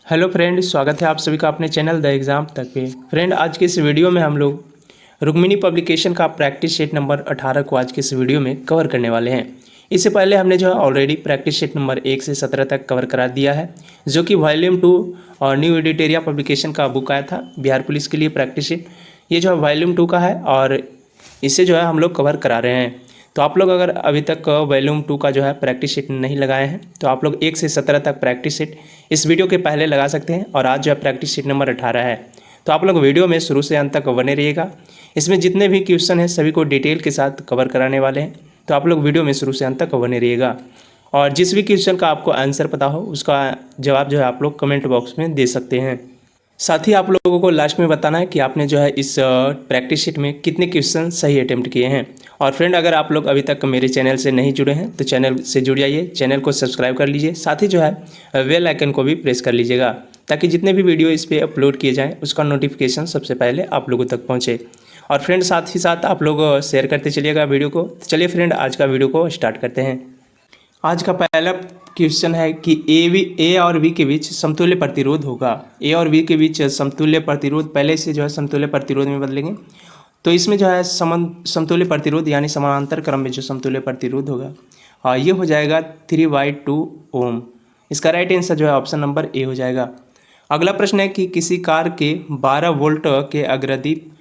Hello friend, स्वागत है आप सभी का अपने चैनल द एग्ज़ाम तक पे। फ्रेंड, आज के इस वीडियो में हम लोग रुक्मिणी पब्लिकेशन का प्रैक्टिस सेट नंबर 18 को आज के इस वीडियो में कवर करने वाले हैं। इससे पहले हमने जो है ऑलरेडी प्रैक्टिस सेट नंबर 1 से 17 तक कवर करा दिया है, जो कि वॉल्यूम 2 और न्यू एडिटोरिया पब्लिकेशन का बुक आया था बिहार पुलिस के लिए प्रैक्टिस सेट। ये जो है वॉल्यूम 2 का है और इसे जो है हम लोग कवर करा रहे हैं। तो आप लोग अगर अभी तक वॉल्यूम 2 का जो है प्रैक्टिस सेट नहीं लगाए हैं तो आप लोग 1 से 17 तक प्रैक्टिस सेट इस वीडियो के पहले लगा सकते हैं। और आज जो है प्रैक्टिस सेट नंबर 18 है, तो आप लोग वीडियो में शुरू से अंत तक बने रहिएगा। इसमें जितने भी क्वेश्चन हैं सभी को डिटेल के साथ कवर कराने वाले हैं, तो आप लोग वीडियो में शुरू से अंत तक बने रहिएगा। और जिस भी क्वेश्चन का आपको आंसर पता हो उसका जवाब जो है आप लोग कमेंट बॉक्स में दे सकते हैं। साथ ही आप लोगों को लास्ट में बताना है कि आपने जो है इस प्रैक्टिस शीट में कितने क्वेश्चन सही अटेम्प्ट किए हैं। और फ्रेंड, अगर आप लोग अभी तक मेरे चैनल से नहीं जुड़े हैं तो चैनल से जुड़ जाइए, चैनल को सब्सक्राइब कर लीजिए, साथ ही जो है बेल आइकन को भी प्रेस कर लीजिएगा ताकि जितने भी वीडियो इस पर अपलोड किए जाएँ उसका नोटिफिकेशन सबसे पहले आप लोगों तक पहुँचे। और फ्रेंड, साथ ही साथ आप लोग शेयर करते चलिएगा वीडियो को। तो चलिए फ्रेंड, आज का वीडियो को स्टार्ट करते हैं। आज का पहला क्वेश्चन है कि ए और बी के बीच समतुल्य प्रतिरोध होगा। ए और बी के बीच समतुल्य प्रतिरोध, पहले से जो है समतुल्य प्रतिरोध में बदलेंगे तो इसमें जो है समतुल्य प्रतिरोध यानी समानांतर क्रम में जो समतुल्य प्रतिरोध होगा ये हो जाएगा 3/2 ओम। इसका राइट आंसर जो है ऑप्शन नंबर ए हो जाएगा। अगला प्रश्न है कि किसी कार के 12 वोल्ट के अग्रदीप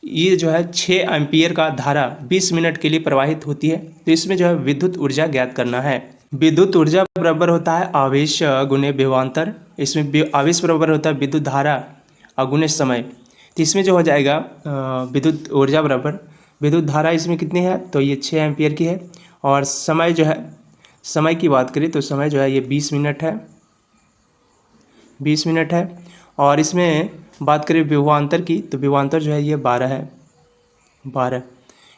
ये जो है 6 एम्पियर का धारा 20 मिनट के लिए प्रवाहित होती है, तो इसमें जो है विद्युत ऊर्जा ज्ञात करना है। विद्युत ऊर्जा बराबर होता है आवेश गुणे विभवांतर। इसमें आवेश बराबर होता है विद्युत धारा गुणे समय। तो इसमें जो हो जाएगा विद्युत ऊर्जा बराबर विद्युत धारा इसमें कितनी है, तो ये 6 एम्पियर की है। और समय जो है, समय की बात करें तो समय जो है ये 20 मिनट है, 20 मिनट है। और इसमें बात करें विभवांतर की तो विभवांतर जो है ये 12 है, 12।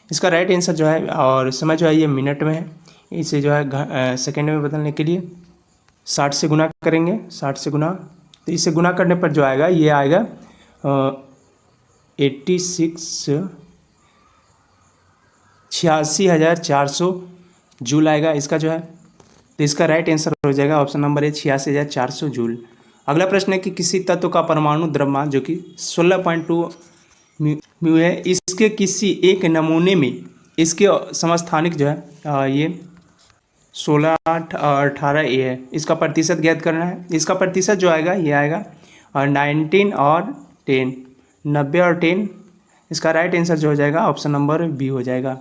इसका राइट आंसर जो है, और समय जो है ये मिनट में है, इसे जो है सेकेंड में बदलने के लिए 60 से गुना करेंगे, 60 से गुना। तो इसे गुना करने पर जो आएगा ये आएगा 86,400 जूल आएगा इसका जो है। तो इसका राइट आंसर हो जाएगा ऑप्शन नंबर ए 86,400 जूल। अगला प्रश्न है कि किसी तत्व का परमाणु द्रव्यमान जो कि 16.2 म्यू है, इसके किसी एक नमूने में इसके समस्थानिक जो है ये 16, 18 ए है। इसका प्रतिशत ज्ञात करना है। इसका प्रतिशत जो आएगा ये आएगा 19 और 10, 90 और 10। इसका राइट आंसर जो हो जाएगा ऑप्शन नंबर बी हो जाएगा।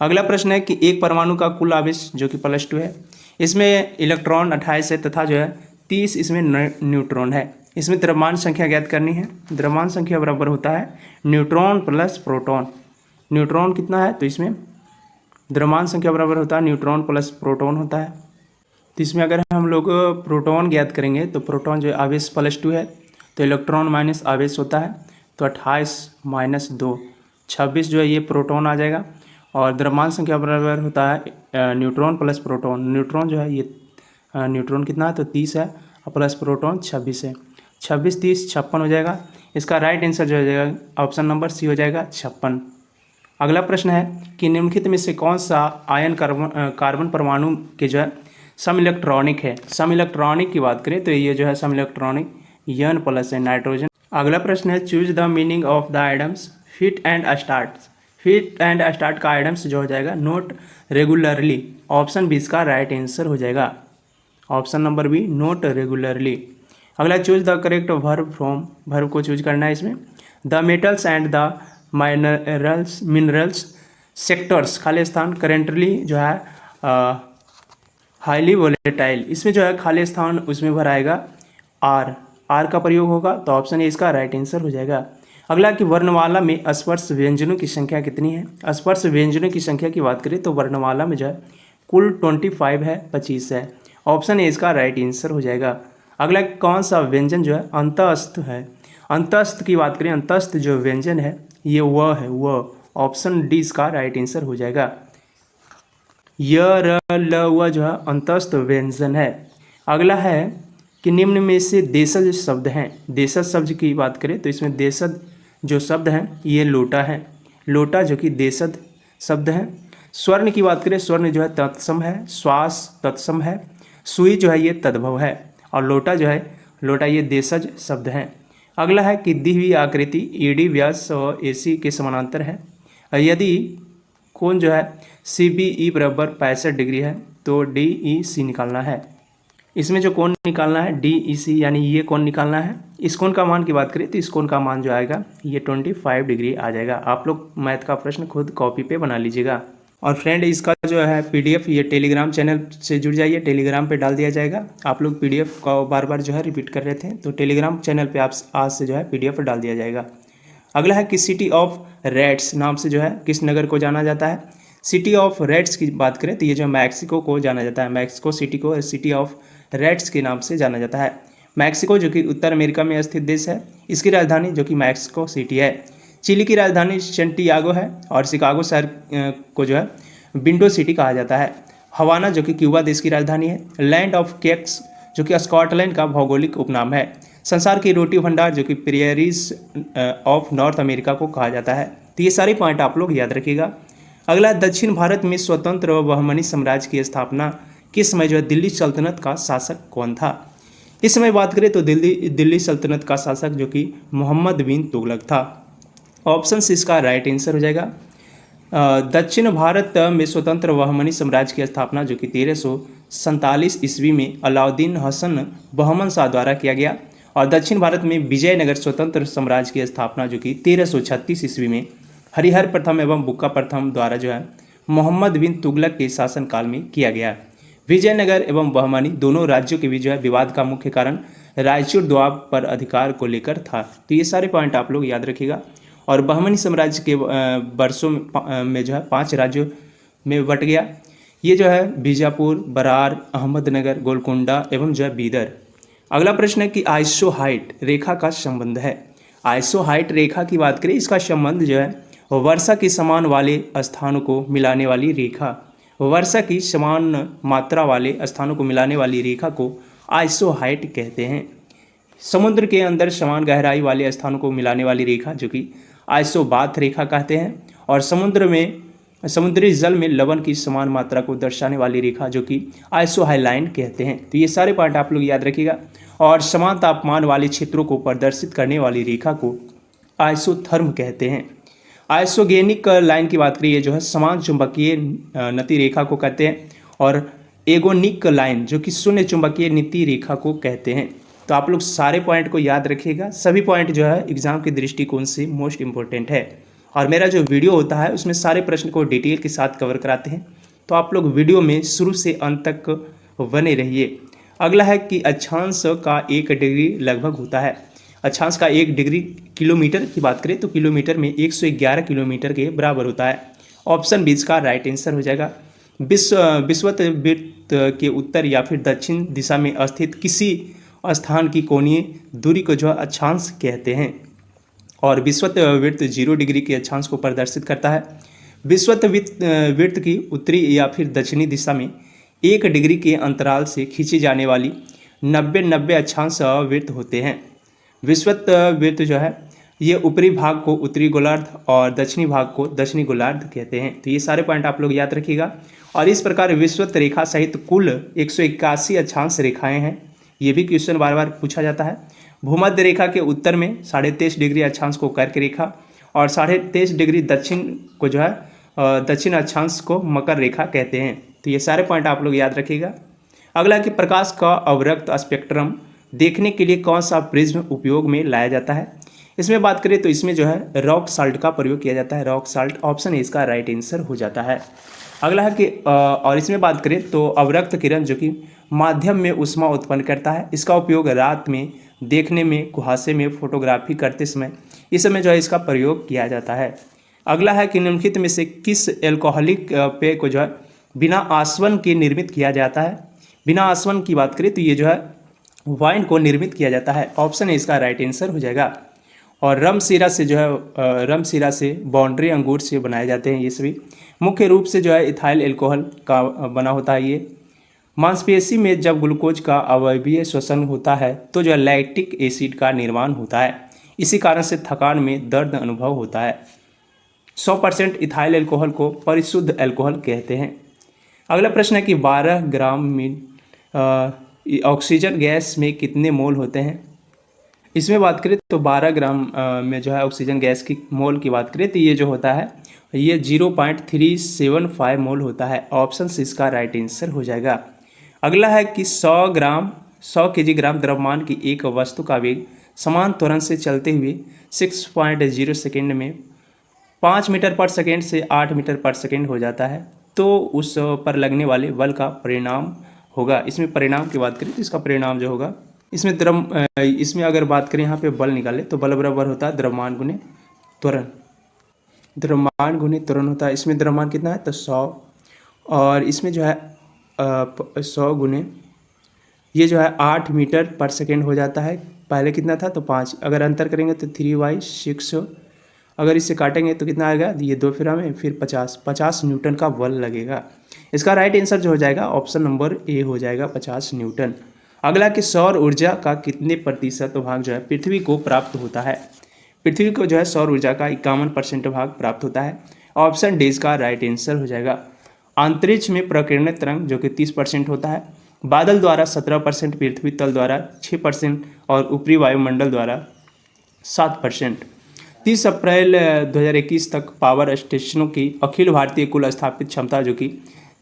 अगला प्रश्न है कि एक परमाणु का कुल आवेश जो कि +2 है, इसमें इलेक्ट्रॉन 28 है तथा जो है 30 इसमें न्यूट्रॉन है। इसमें द्रव्यमान संख्या ज्ञात करनी है। द्रव्यमान संख्या बराबर होता है न्यूट्रॉन प्लस प्रोटॉन। न्यूट्रॉन कितना है, तो इसमें द्रव्यमान संख्या बराबर होता है न्यूट्रॉन प्लस प्रोटॉन होता है। तो इसमें अगर हम लोग प्रोटॉन ज्ञात करेंगे तो प्रोटॉन जो है आवेश +2 है, तो इलेक्ट्रॉन माइनस आवेश होता है, तो 28 - 2 26 जो है ये प्रोटॉन आ जाएगा। और द्रव्यमान संख्या बराबर होता है न्यूट्रॉन प्लस प्रोटॉन। न्यूट्रॉन जो है ये न्यूट्रॉन कितना है, तो 30 है, और प्लस प्रोटॉन 26 है। 26, 30, 56 हो जाएगा। इसका राइट आंसर जो हो जाएगा ऑप्शन नंबर सी हो जाएगा 56। अगला प्रश्न है कि निम्नलिखित में से कौन सा आयन कार्बन परमाणु के जो है सम इलेक्ट्रॉनिक है। सम इलेक्ट्रॉनिक की बात करें तो ये जो है सम इलेक्ट्रॉनिक N+ है, नाइट्रोजन। अगला प्रश्न है choose the meaning of the items fit and start. Fit and start का आइटम्स जो हो जाएगा नोट रेगुलरली। ऑप्शन बी इसका राइट आंसर हो जाएगा, option number B not regularly. अगला choose the correct verb from, verb को चूज करना है इसमें। The metals and the minerals sectors खाली स्थान करेंटली जो है हाईली वोलेटाइल। इसमें जो है खाली स्थान उसमें भराएगा आर का प्रयोग होगा, तो ऑप्शन ए इसका राइट आंसर हो जाएगा। अगला कि वर्णमाला में स्पर्श व्यंजनों की संख्या कितनी है। स्पर्श व्यंजनों की संख्या की बात करें तो वर्णमाला में जो है कुल 25 है, 25 है। ऑप्शन ए इसका राइट आंसर हो जाएगा। अगला कौन सा व्यंजन जो है अंतस्थ है। अंतस्थ की बात करें, अंतस्थ जो व्यंजन है ये व है, व। ऑप्शन डी इसका राइट आंसर हो जाएगा। य र ल व जो है अंतस्थ व्यंजन है। अगला है कि निम्न में से देशज शब्द हैं। देशज शब्द की बात करें तो इसमें देशज जो शब्द हैं ये लोटा है, लोटा जो कि देशज शब्द है। स्वर्ण की बात करें, स्वर्ण जो है तत्सम है, श्वास तत्सम है, सुई जो है ये तद्भव है, और लोटा जो है लोटा ये देशज शब्द हैं। अगला है कि दी हुई आकृति ईडी व्यास और एसी के समानांतर है। यदि कोण जो है CBE बराबर 65 डिग्री है तो DEC निकालना है। इसमें जो कोण निकालना है DEC यानी ये कोण निकालना है। इस कोण का मान की बात करें तो इस कोण का मान जो आएगा ये 25 डिग्री आ जाएगा। आप लोग मैथ का प्रश्न खुद कॉपी पे बना लीजिएगा। और फ्रेंड इसका जो है PDF ये टेलीग्राम चैनल से जुड़ जाइए, टेलीग्राम पे डाल दिया जाएगा। आप लोग PDF का बार बार जो है रिपीट कर रहे थे तो टेलीग्राम चैनल पे आप आज से जो है PDF डाल दिया जाएगा। अगला है कि सिटी ऑफ रेड्स नाम से जो है किस नगर को जाना जाता है। सिटी ऑफ रेड्स की बात करें तो ये जो मैक्सिको को जाना जाता है, मैक्सिको सिटी को सिटी ऑफ रेड्स के नाम से जाना जाता है। मैक्सिको जो कि उत्तर अमेरिका में स्थित देश है, इसकी राजधानी जो कि मैक्सिको सिटी है। चिली की राजधानी सेंटियागो है और शिकागो शहर को जो है विंडो सिटी कहा जाता है। हवाना जो कि क्यूबा देश की राजधानी है। लैंड ऑफ केक्स जो कि स्कॉटलैंड का भौगोलिक उपनाम है। संसार की रोटी भंडार जो कि प्रेयरीज ऑफ नॉर्थ अमेरिका को कहा जाता है। तो ये सारे पॉइंट आप लोग याद रखिएगा। अगला दक्षिण भारत में स्वतंत्र व बहमनी साम्राज्य की स्थापना किस समय जो है दिल्ली सल्तनत का शासक कौन था। इस समय बात करें तो दिल्ली सल्तनत का शासक जो कि मोहम्मद बिन तुगलक था। ऑप्शन सी इसका राइट आंसर हो जाएगा। दक्षिण भारत में स्वतंत्र बहमनी साम्राज्य की स्थापना जो कि 1347 ईस्वी में अलाउद्दीन हसन बहमन शाह द्वारा किया गया। और दक्षिण भारत में विजयनगर स्वतंत्र साम्राज्य की स्थापना जो कि 1336 ईस्वी में हरिहर प्रथम एवं बुक्का प्रथम द्वारा जो है मोहम्मद बिन तुगलक के शासनकाल में किया गया। विजयनगर एवं बहमनी दोनों राज्यों के बीच जो है विवाद का मुख्य कारण रायचूर दोआब पर अधिकार को लेकर था। तो ये सारे पॉइंट आप लोग याद रखिएगा। और बहमनी साम्राज्य के वर्षों में जो है 5 राज्यों में बट गया। ये जो है बीजापुर, बरार, अहमदनगर, गोलकोंडा एवं जो है बीदर। अगला प्रश्न है कि आइसोहाइट रेखा का संबंध है। आइसोहाइट रेखा की बात करें, इसका संबंध जो है वर्षा के समान वाले स्थानों को मिलाने वाली रेखा, वर्षा की समान मात्रा वाले स्थानों को मिलाने वाली रेखा को आइसोहाइट कहते हैं। समुद्र के अंदर समान गहराई वाले स्थानों को मिलाने वाली रेखा जो कि आइसोबाथ रेखा कहते हैं। और समुद्री जल में लवण की समान मात्रा को दर्शाने वाली रेखा जो कि आइसोहाइलाइन कहते हैं। तो ये सारे पॉइंट आप लोग याद रखिएगा। और समान तापमान वाले क्षेत्रों को प्रदर्शित करने वाली रेखा को आइसोथर्म कहते हैं। आइसोगेनिक लाइन की बात करिए जो है समान चुंबकीय नति रेखा को कहते हैं। और एगोनिक लाइन जो कि शून्य चुंबकीय नीति रेखा को कहते हैं। तो आप लोग सारे पॉइंट को याद रखिएगा। सभी पॉइंट जो है एग्जाम के दृष्टिकोण से मोस्ट इंपॉर्टेंट है। और मेरा जो वीडियो होता है उसमें सारे प्रश्न को डिटेल के साथ कवर कराते हैं। तो आप लोग वीडियो में शुरू से अंत तक बने रहिए। अगला है कि अक्षांश का 1 डिग्री लगभग होता है। अक्षांश का 1 डिग्री किलोमीटर की बात करें तो किलोमीटर में 111 किलोमीटर के बराबर होता है। ऑप्शन 20 का राइट आंसर हो जाएगा। विषुववृत्त के उत्तर या फिर दक्षिण दिशा में स्थित किसी स्थान की कोणीय दूरी को जो अक्षांश कहते हैं। और विषुववृत्त 0 डिग्री के अक्षांश को प्रदर्शित करता है। विषुववृत्त की उत्तरी या फिर दक्षिणी दिशा में 1 डिग्री के अंतराल से खींची जाने वाली 90 अक्षांश वृत्त होते हैं। विषुववृत्त जो है ये ऊपरी भाग को उत्तरी गोलार्ध और दक्षिणी भाग को दक्षिणी गोलार्ध कहते हैं। तो ये सारे पॉइंट आप लोग याद रखिएगा। और इस प्रकार विषुवत रेखा सहित कुल 181 अक्षांश रेखाएं हैं। ये भी क्वेश्चन बार बार पूछा जाता है। भूमध्य रेखा के उत्तर में 23.5 डिग्री अक्षांश को कर्क रेखा और 23.5 डिग्री दक्षिण को जो है दक्षिण अक्षांश को मकर रेखा कहते हैं। तो ये सारे पॉइंट आप लोग याद रखिएगा। अगला कि प्रकाश का अवरक्त स्पेक्ट्रम देखने के लिए कौन सा प्रिज्म उपयोग में लाया जाता है। इसमें बात करें तो इसमें जो है रॉक साल्ट का प्रयोग किया जाता है। रॉक साल्ट ऑप्शन इसका राइट आंसर हो जाता है। अगला है कि और इसमें बात करें तो अवरक्त किरण जो कि माध्यम में ऊष्मा उत्पन्न करता है। इसका उपयोग रात में देखने में, कुहासे में फोटोग्राफी करते समय इस समय जो है इसका प्रयोग किया जाता है। अगला है कि निम्नलिखित में से किस एल्कोहलिक पेय को जो है बिना आसवन के निर्मित किया जाता है। बिना आसवन की बात करें तो ये जो है वाइन को निर्मित किया जाता है। ऑप्शन है इसका राइट आंसर हो जाएगा। और रम शीरा से जो है रम से बाउंड्री अंगूर से बनाए जाते हैं। ये सभी मुख्य रूप से जो है इथाइल एल्कोहल का बना होता है। ये मांसपेशी में जब ग्लूकोज का अवयवीय श्वसन होता है तो जो है लैक्टिक एसिड का निर्माण होता है। इसी कारण से थकान में दर्द अनुभव होता है। 100% इथाइल एल्कोहल को परिशुद्ध एल्कोहल कहते हैं। अगला प्रश्न है कि 12 ग्राम ऑक्सीजन गैस में कितने मोल होते हैं? इसमें बात करें तो 12 ग्राम में जो है ऑक्सीजन गैस की मोल की बात करें तो ये जो होता है ये 0.375 मोल होता है। ऑप्शन सी इसका राइट आंसर हो जाएगा। अगला है कि 100 केजी ग्राम द्रव्यमान की एक वस्तु का वेग समान त्वरण से चलते हुए 6.0 सेकेंड में 5 मीटर पर सेकेंड से 8 मीटर पर सेकेंड हो जाता है, तो उस पर लगने वाले बल का परिणाम होगा। इसमें परिणाम की बात करें तो इसका परिणाम जो होगा इसमें अगर बात करें यहाँ पे बल निकाले तो बल बराबर होता है द्रव्यमान गुने त्वरण। द्रव्यमान गुने त्वरण होता है। इसमें द्रव्यमान कितना है तो 100 और इसमें जो है 100 गुने ये जो है 8 मीटर पर सेकेंड हो जाता है। पहले कितना था तो 5, अगर अंतर करेंगे तो 3/6, अगर इससे काटेंगे तो कितना आएगा ये 2 फेरा में फिर 50 न्यूटन का बल लगेगा। इसका राइट आंसर जो हो जाएगा ऑप्शन नंबर ए हो जाएगा 50 न्यूटन। अगला कि सौर ऊर्जा का कितने प्रतिशत भाग जो है पृथ्वी को प्राप्त होता है? पृथ्वी को जो है सौर ऊर्जा का 51% भाग प्राप्त होता है। ऑप्शन डी इसका राइट आंसर हो जाएगा। अंतरिक्ष में प्रकीर्णित तरंग जो कि 30% होता है, बादल द्वारा 17%, पृथ्वी तल द्वारा 6% और ऊपरी वायुमंडल द्वारा 7%। 30 अप्रैल 2021 तक पावर स्टेशनों की अखिल भारतीय कुल स्थापित क्षमता जो कि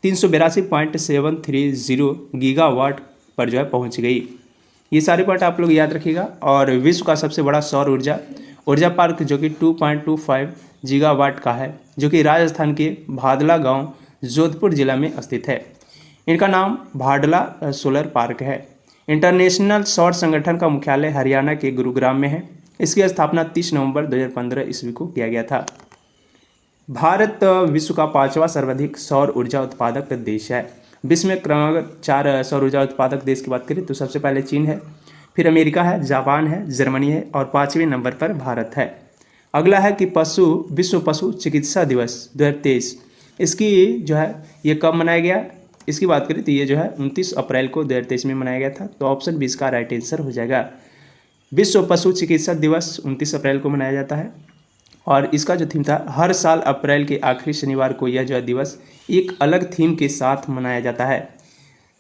382.730 गीगावाट पर जो है पहुंच गई। ये सारे पॉइंट आप लोग याद रखिएगा। और विश्व का सबसे बड़ा सौर ऊर्जा पार्क जो कि 2.25 गीगावाट का है, जो कि राजस्थान के भादला गांव जोधपुर जिला में स्थित है। इनका नाम भाडला सोलर पार्क है। इंटरनेशनल सौर संगठन का मुख्यालय हरियाणा के गुरुग्राम में है। इसकी स्थापना 30 नवंबर 2015 ईस्वी को किया गया था। भारत विश्व का 5वां सर्वाधिक सौर ऊर्जा उत्पादक देश है। विश्व में क्रमगत 4 सौर ऊर्जा उत्पादक देश की बात करें तो सबसे पहले चीन है, फिर अमेरिका है, जापान है, जर्मनी है और 5वें नंबर पर भारत है। अगला है कि विश्व पशु चिकित्सा दिवस 2023, इसकी जो है ये कब मनाया गया? इसकी बात करें तो ये जो है 29 अप्रैल को 2023 में मनाया गया था। तो ऑप्शन बी इसका राइट आंसर हो जाएगा। विश्व पशु चिकित्सा दिवस 29 अप्रैल को मनाया जाता है और इसका जो थीम था, हर साल अप्रैल के आखिरी शनिवार को यह जो दिवस एक अलग थीम के साथ मनाया जाता है।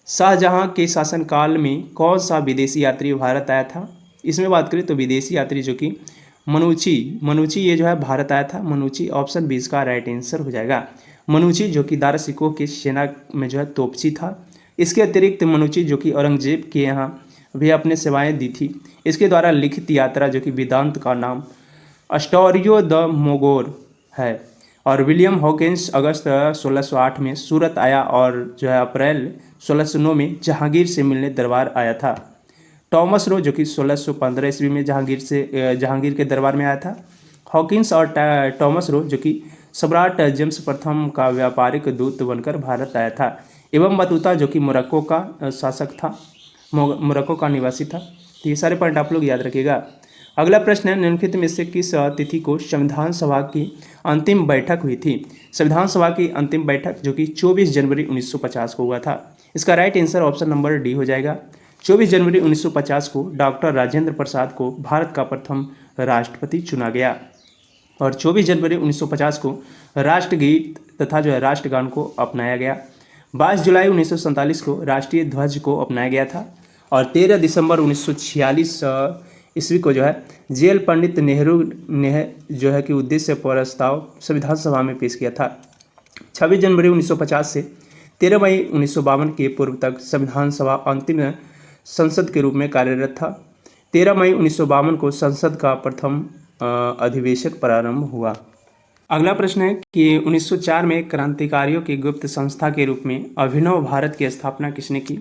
शाहजहां के शासनकाल में कौन सा विदेशी यात्री भारत आया था? इसमें बात करें तो विदेशी यात्री जो कि मनुची ये जो है भारत आया था। मनुची, ऑप्शन बी इसका राइट आंसर हो जाएगा। मनुची जो कि दारा के सेना में जो है तोपची था। इसके अतिरिक्त मनुची जो कि औरंगजेब के यहाँ भी अपने सेवाएं दी थी। इसके द्वारा लिखित यात्रा जो कि वेदांत का नाम अस्टोरियो द मोगोर है। और विलियम हॉकिंस अगस्त 1608 में सूरत आया और जो है अप्रैल 1609 में जहांगीर से मिलने दरबार आया था। टॉमस रो जो कि 1615 ईस्वी में जहांगीर के दरबार में आया था। हॉकिंस और टॉमस रो जो कि सम्राट जेम्स प्रथम का व्यापारिक दूत बनकर भारत आया था। एवं बतूता जो कि मोरक्को का शासक था, मोरक्को का निवासी था। तो ये सारे पॉइंट आप लोग याद रखिएगा। अगला प्रश्न है, निम्नलिखित में से किस तिथि को संविधान सभा की अंतिम बैठक हुई थी? संविधान सभा की अंतिम बैठक जो कि 24 जनवरी 1950 को हुआ था। इसका right answer option number D हो जाएगा। 24 जनवरी 1950 को डॉक्टर राजेंद्र प्रसाद को भारत का प्रथम राष्ट्रपति चुना गया और 24 जनवरी 1950 को राष्ट्रगीत तथा जो है राष्ट्रगान को अपनाया गया। 22 जुलाई 1947 को राष्ट्रीय ध्वज को अपनाया गया था और 13 दिसंबर 1946 ईस्वी को जो है जेल पंडित नेहरू ने जो है कि उद्देश्य प्रस्ताव संविधान सभा में पेश किया था। 26 जनवरी 1950 से 13 मई 1952 के पूर्व तक संविधान सभा अंतिम संसद के रूप में कार्यरत था। 13 मई 1952 को संसद का प्रथम अधिवेशन प्रारंभ हुआ। अगला प्रश्न है कि 1904 में क्रांतिकारियों की गुप्त संस्था के रूप में अभिनव भारत की स्थापना किसने की?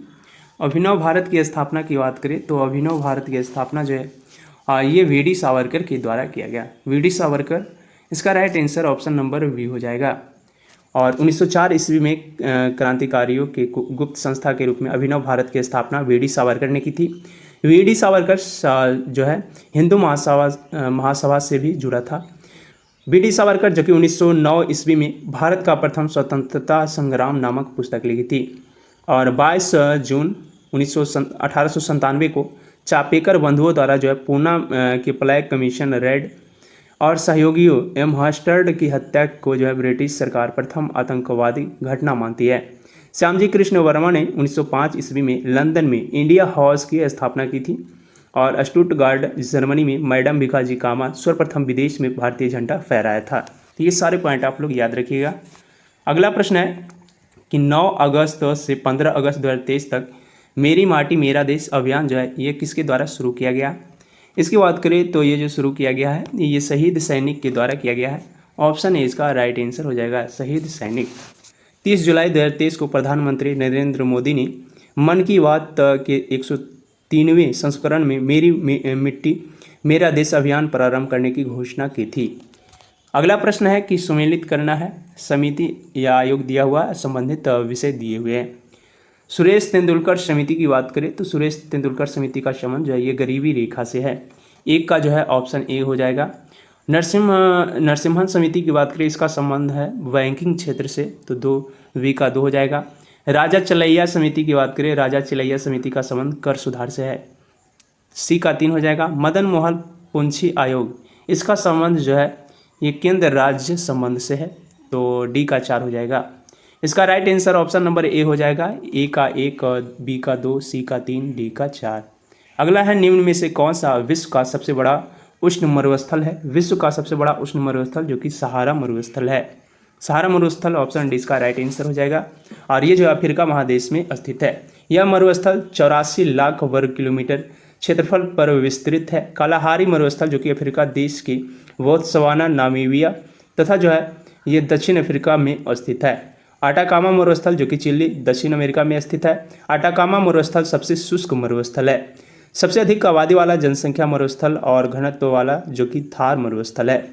अभिनव भारत की स्थापना की बात करें तो अभिनव भारत की स्थापना जो है ये वी.डी. सावरकर के द्वारा किया गया। वी.डी. सावरकर, इसका right answer option number B हो जाएगा। और 1904 ईस्वी में क्रांतिकारियों के गुप्त संस्था के रूप में अभिनव भारत की स्थापना वी.डी. सावरकर ने की थी। वी.डी. सावरकर जो है हिंदू महासभा से भी जुड़ा था। वी.डी. सावरकर जो कि 1909 ईस्वी में भारत का प्रथम स्वतंत्रता संग्राम नामक पुस्तक लिखी थी और 22 जून 1897 को चापेकर बंधुओं द्वारा जो है पूना के प्लेग कमीशन रेड और सहयोगियों एम हस्टर्ड की हत्या को जो है ब्रिटिश सरकार प्रथम आतंकवादी घटना मानती है। श्यामजी कृष्ण वर्मा ने 1905 ईस्वी में लंदन में इंडिया हाउस की स्थापना की थी और स्टुटगार्ड जर्मनी में मैडम भिखाजी कामा सर्वप्रथम विदेश में भारतीय झंडा फहराया था। तो ये सारे पॉइंट आप लोग याद रखिएगा। अगला प्रश्न है कि 9 अगस्त से 15 अगस्त 2023 तक मेरी माटी मेरा देश अभियान जो है ये किसके द्वारा शुरू किया गया। इसकी बात करें तो ये जो शुरू किया गया है ये शहीद सैनिक के द्वारा किया गया है। ऑप्शन ए इसका राइट आंसर हो जाएगा, शहीद सैनिक। 30 जुलाई 2023 को प्रधानमंत्री नरेंद्र मोदी ने मन की बात के 103वें संस्करण में मेरी मिट्टी मेरा देश अभियान प्रारंभ करने की घोषणा की थी। अगला प्रश्न है कि सम्मिलित करना है समिति या आयोग दिया हुआ संबंधित विषय दिए हुए हैं। सुरेश तेंदुलकर समिति की बात करें तो सुरेश तेंदुलकर समिति का संबंध जो है ये गरीबी रेखा से है। एक का जो है ऑप्शन ए हो जाएगा। नरसिम्हन समिति की बात करें इसका संबंध है बैंकिंग क्षेत्र से, तो 2 का 2 हो जाएगा। राजा चलैया समिति की बात करें, राजा चलैया समिति का संबंध कर सुधार से है, सी का 3 हो जाएगा। मदन मोहन पुंछी आयोग इसका संबंध जो है ये केंद्र राज्य संबंध से है, तो डी का 4 हो जाएगा। इसका right answer option number A हो जाएगा, ए का 1, बी का 2, सी का 3, डी का 4। अगला है निम्न में से कौन सा विश्व का सबसे बड़ा उष्ण मरुस्थल है। विश्व का सबसे बड़ा उष्ण मरुस्थल जो कि सहारा मरुस्थल है। सहारा मरुस्थल ऑप्शन डी इसका राइट आंसर हो जाएगा और ये जो अफ्रीका महादेश में स्थित है। यह मरुस्थल 84 लाख वर्ग किलोमीटर क्षेत्रफल पर विस्तृत है। कालाहारी मरुस्थल जो कि अफ्रीका देश के बोत्सवाना, नामीबिया तथा जो है ये दक्षिण अफ्रीका में स्थित है। आटाकामा मरुस्थल जो कि चिली, दक्षिण अमेरिका में स्थित है। आटाकामा मरुस्थल सबसे शुष्क मरुस्थल है। सबसे अधिक आबादी वाला, जनसंख्या मरुस्थल और घनत्व वाला जो कि थार मरुस्थल है।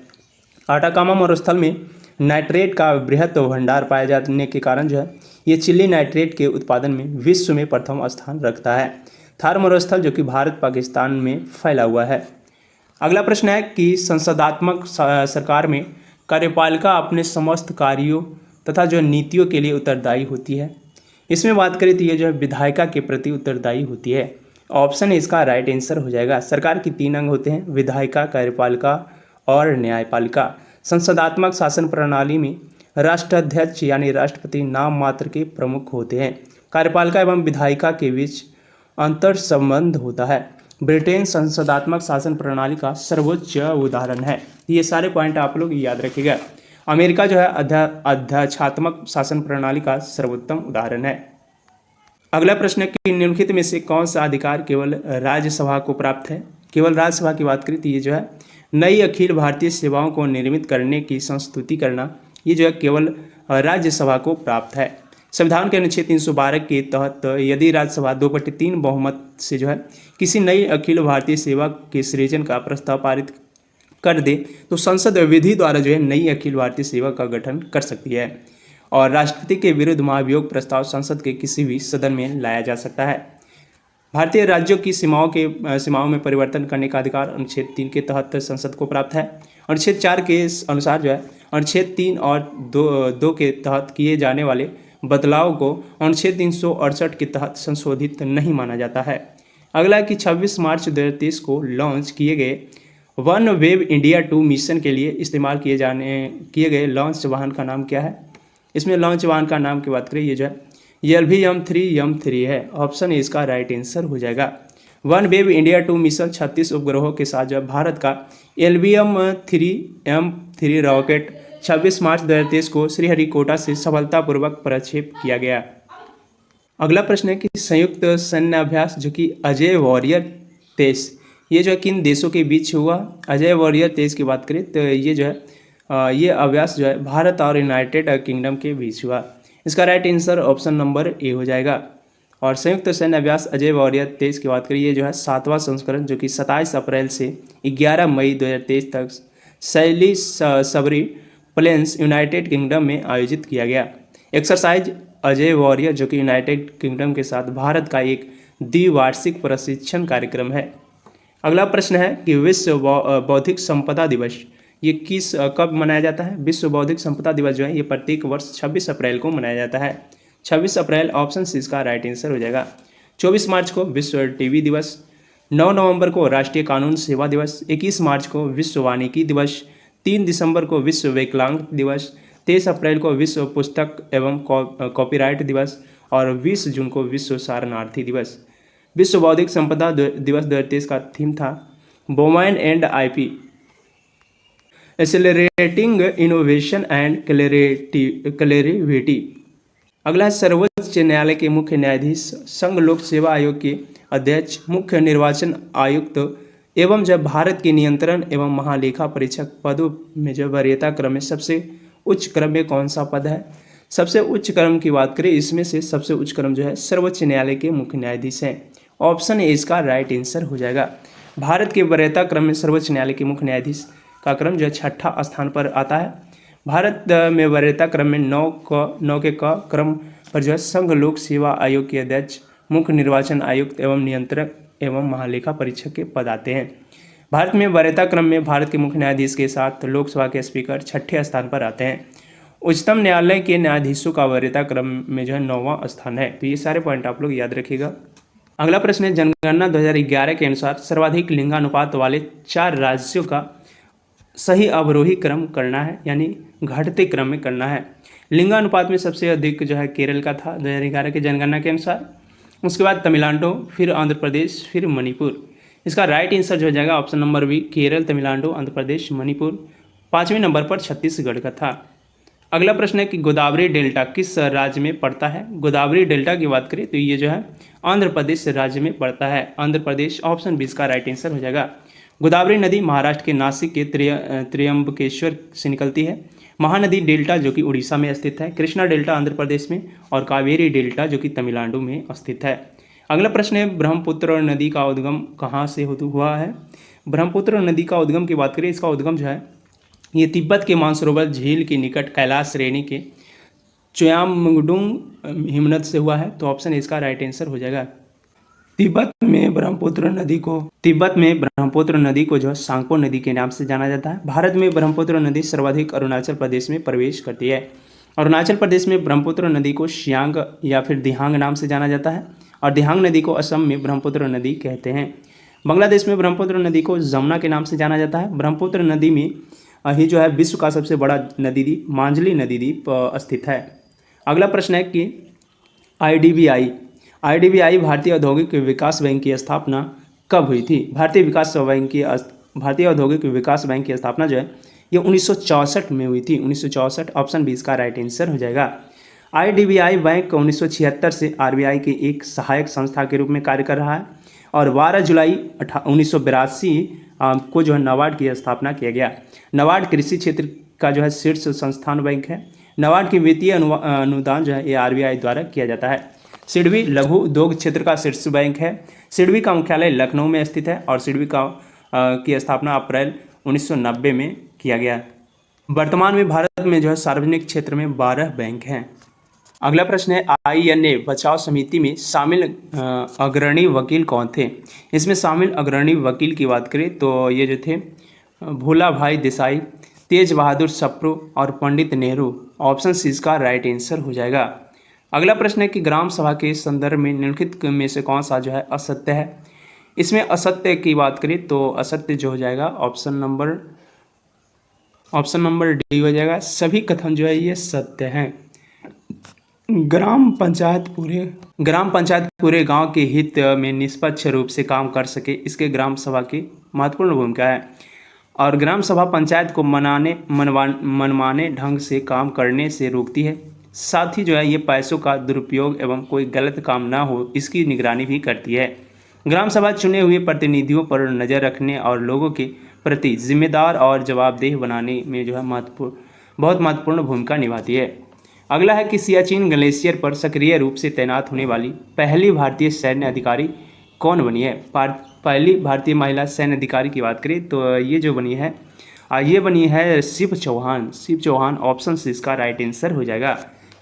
आटाकामा मरुस्थल में नाइट्रेट का बृहत भंडार पाए जाने के कारण जो है ये चिली नाइट्रेट के उत्पादन में विश्व में प्रथम स्थान रखता है। थार मरुस्थल जो कि भारत पाकिस्तान में फैला हुआ है। अगला प्रश्न है कि संसदात्मक सरकार में कार्यपालिका अपने समस्त कार्यों तथा जो नीतियों के लिए उत्तरदायी होती है। इसमें बात करें तो ये जो है विधायिका के प्रति उत्तरदायी होती है। ऑप्शन इसका राइट आंसर हो जाएगा। सरकार की 3 अंग होते हैं, विधायिका, कार्यपालिका और न्यायपालिका। संसदात्मक शासन प्रणाली में राष्ट्राध्यक्ष यानी राष्ट्रपति नाम मात्र के प्रमुख होते हैं। कार्यपालिका एवं विधायिका के बीच अंतर संबंध होता है। ब्रिटेन संसदात्मक शासन प्रणाली का सर्वोच्च उदाहरण है। ये सारे पॉइंट आप लोग याद रखिएगा। अमेरिका जो है अध्यक्षात्मक शासन प्रणाली का सर्वोत्तम उदाहरण है। अगला प्रश्न है कि निम्नलिखित में से कौन सा अधिकार केवल राज्यसभा को प्राप्त है। केवल राज्यसभा की बात करें तो ये जो है नई अखिल भारतीय सेवाओं को निर्मित करने की संस्तुति करना, ये जो है केवल राज्यसभा को प्राप्त है। संविधान के अनुच्छेद 312 के तहत यदि राज्यसभा 2/3 बहुमत से जो है किसी नई अखिल भारतीय सेवा के सृजन का प्रस्ताव पारित कर दे तो संसद विधि द्वारा जो है नई अखिल भारतीय सेवा का गठन कर सकती है और राष्ट्रपति के विरुद्ध महाभियोग प्रस्ताव संसद के किसी भी सदन में लाया जा सकता है। भारतीय राज्यों की सीमाओं में परिवर्तन करने का अधिकार अनुच्छेद 3 के तहत संसद को प्राप्त है। अनुच्छेद 4 के अनुसार जो है अनुच्छेद 3 और 2 के तहत किए जाने वाले बदलाव को अनुच्छेद 368 के तहत संशोधित नहीं माना जाता है। अगला कि 26 मार्च 2023 को लॉन्च किए गए वन वेब इंडिया 2 मिशन के लिए इस्तेमाल किए गए लॉन्च वाहन का नाम क्या है। इसमें लॉन्च वाहन का नाम की बात करें ये जो है LVM-3 है। ऑप्शन ए इसका राइट आंसर हो जाएगा। वन वेब इंडिया 2 मिशन 36 उपग्रहों के साथ जो भारत का LVM-3 रॉकेट 26 मार्च 2023 को श्रीहरिकोटा से सफलतापूर्वक प्रक्षेप किया गया। अगला प्रश्न है कि संयुक्त सैन्य अभ्यास जो कि अजय वॉरियर 23 ये जो है किन देशों के बीच हुआ। अजय वॉरियर 23 की बात करें तो ये जो है ये अभ्यास जो है भारत और यूनाइटेड किंगडम के बीच हुआ। इसका right answer option number A हो जाएगा। और संयुक्त सैन्य अभ्यास अजय वॉरियर 23 की बात करें ये जो है 7वां संस्करण जो कि 27 अप्रैल से 11 मई 2023 तक सैली सबरी प्लेन्स यूनाइटेड किंगडम में आयोजित किया गया। एक्सरसाइज अजय वॉरियर जो कि यूनाइटेड किंगडम के साथ भारत का एक द्विवार्षिक प्रशिक्षण कार्यक्रम है। अगला प्रश्न है कि विश्व बौद्धिक संपदा दिवस ये कब मनाया जाता है। विश्व बौद्धिक संपदा दिवस जो है ये प्रत्येक वर्ष 26 अप्रैल को मनाया जाता है। 26 अप्रैल ऑप्शन सी इसका राइट आंसर हो जाएगा। 24 मार्च को विश्व टीवी दिवस, 9 नवंबर को राष्ट्रीय कानून सेवा दिवस, 21 मार्च को विश्व वानिकी दिवस, 3 दिसंबर को विश्व विकलांग दिवस, 23 अप्रैल को विश्व पुस्तक एवं कॉपीराइट दिवस और 20 जून को विश्व शरणार्थी दिवस। विश्व बौद्धिक संपदा दिवस 2023 का थीम था women and IP, accelerating innovation and clarity. अगला है सर्वोच्च न्यायालय के मुख्य न्यायाधीश, संघ लोक सेवा आयोग के अध्यक्ष, मुख्य निर्वाचन आयुक्त एवं जब भारत के नियंत्रण एवं महालेखा परीक्षक पदों में जो वरीयता क्रम में सबसे उच्च क्रम में कौन सा पद है? सबसे उच्च क्रम की बात करें, इसमें से सबसे उच्च क्रम जो है सर्वोच्च न्यायालय के मुख्य न्यायाधीश हैं। ऑप्शन ए इसका राइट आंसर हो जाएगा। भारत के वरीयता क्रम में सर्वोच्च न्यायालय के मुख्य न्यायाधीश का क्रम जो है 6ठा स्थान पर आता है। भारत में वरीयता क्रम में 9 के क्रम पर जो है संघ लोक सेवा आयोग के अध्यक्ष, मुख्य निर्वाचन आयुक्त एवं नियंत्रक एवं महालेखा परीक्षक के पद आते हैं। भारत में वरीयता क्रम में भारत के मुख्य न्यायाधीश के साथ लोकसभा के स्पीकर 6ठे स्थान पर आते हैं। उच्चतम न्यायालय के न्यायाधीशों का वरीयता क्रम में जो है 9वां स्थान है। तो ये सारे पॉइंट आप लोग याद रखिएगा। अगला प्रश्न है, जनगणना 2011 के अनुसार सर्वाधिक लिंगानुपात वाले 4 राज्यों का सही अवरोही क्रम करना है, यानी घटते क्रम में करना है। लिंगानुपात में सबसे अधिक जो है केरल का था 2011 के जनगणना के अनुसार, उसके बाद तमिलनाडु, फिर आंध्र प्रदेश, फिर मणिपुर। इसका राइट आंसर जो हो जाएगा option number B, Kerala, Tamil Nadu, Andhra Pradesh, Manipur. 5वें नंबर पर छत्तीसगढ़ का था। अगला प्रश्न है कि गोदावरी डेल्टा किस राज्य में पड़ता है? गोदावरी डेल्टा की बात करें तो ये जो है आंध्र प्रदेश राज्य में पड़ता है। आंध्र प्रदेश, ऑप्शन बी इसका राइट आंसर हो जाएगा। गोदावरी नदी महाराष्ट्र के नासिक के त्र्यंबकेश्वर से निकलती है। महानदी डेल्टा जो कि उड़ीसा में स्थित है, कृष्णा डेल्टा आंध्र प्रदेश में और कावेरी डेल्टा जो कि तमिलनाडु में स्थित है। अगला प्रश्न है, ब्रह्मपुत्र नदी का उद्गम कहाँ से हुआ है? ब्रह्मपुत्र नदी का उद्गम की बात करें, इसका उद्गम जो है ये तिब्बत के मानसरोवर झील के निकट कैलाश श्रेणी के चोयामंगडुंग हिमनद से हुआ है। तो ऑप्शन इसका राइट आंसर हो जाएगा। तिब्बत में ब्रह्मपुत्र नदी को जो है सांगपो नदी के नाम से जाना जाता है। भारत में ब्रह्मपुत्र नदी सर्वाधिक अरुणाचल प्रदेश में प्रवेश करती है। अरुणाचल प्रदेश में ब्रह्मपुत्र नदी को सियांग या फिर दिहांग नाम से जाना जाता है और दिहांग नदी को असम में ब्रह्मपुत्र नदी कहते हैं। बांग्लादेश में ब्रह्मपुत्र नदी को जमुना के नाम से जाना जाता है। ब्रह्मपुत्र नदी में ही जो है विश्व का सबसे बड़ा नदी द्वीप मांझली नदी द्वीप स्थित है। अगला प्रश्न है कि आईडीबीआई भारतीय औद्योगिक विकास बैंक की स्थापना कब हुई थी? भारतीय औद्योगिक विकास बैंक की स्थापना जो है ये 1964 में हुई थी। 1964, ऑप्शन बी इसका राइट आंसर हो जाएगा। आईडीबीआई बैंक 1976 से आरबीआई के एक सहायक संस्था के रूप में कार्य कर रहा है और 12 जुलाई 1982 को जो है नाबार्ड की स्थापना किया गया। नाबार्ड कृषि क्षेत्र का जो है शीर्ष संस्थान बैंक है। नाबार्ड की वित्तीय अनुदान जो है ये आरबीआई द्वारा किया जाता है। सिडबी लघु उद्योग क्षेत्र का शीर्ष बैंक है। सिडबी का मुख्यालय लखनऊ में स्थित है और सिडबी की स्थापना अप्रैल 1990 में किया गया। वर्तमान में भारत में जो है सार्वजनिक क्षेत्र में 12 बैंक हैं। अगला प्रश्न है, आईएनए बचाव समिति में शामिल अग्रणी वकील कौन थे? इसमें शामिल अग्रणी वकील की बात करें तो ये जो थे भोला भाई देसाई, तेज बहादुर सप्रू और पंडित नेहरू। ऑप्शन सी इसका राइट आंसर हो जाएगा। अगला प्रश्न है कि ग्राम सभा के संदर्भ में निम्नलिखित में से कौन सा जो है असत्य है? इसमें असत्य की बात करें तो असत्य जो हो जाएगा ऑप्शन नंबर डी हो जाएगा। सभी कथन जो है ये सत्य हैं। ग्राम पंचायत पूरे गांव के हित में निष्पक्ष रूप से काम कर सके, इसके ग्राम सभा की महत्वपूर्ण भूमिका है और ग्राम सभा पंचायत को मनमाने ढंग से काम करने से रोकती है। साथ ही जो है ये पैसों का दुरुपयोग एवं कोई गलत काम ना हो इसकी निगरानी भी करती है। ग्राम सभा चुने हुए प्रतिनिधियों पर नज़र रखने और लोगों के प्रति जिम्मेदार और जवाबदेह बनाने में जो है बहुत महत्वपूर्ण भूमिका निभाती है। अगला है कि सियाचिन ग्लेशियर पर सक्रिय रूप से तैनात होने वाली पहली भारतीय सैन्य अधिकारी कौन बनी है? पहली भारतीय महिला सैन्य अधिकारी की बात करें तो ये बनी है शिव चौहान। ऑप्शन से इसका राइट आंसर हो जाएगा।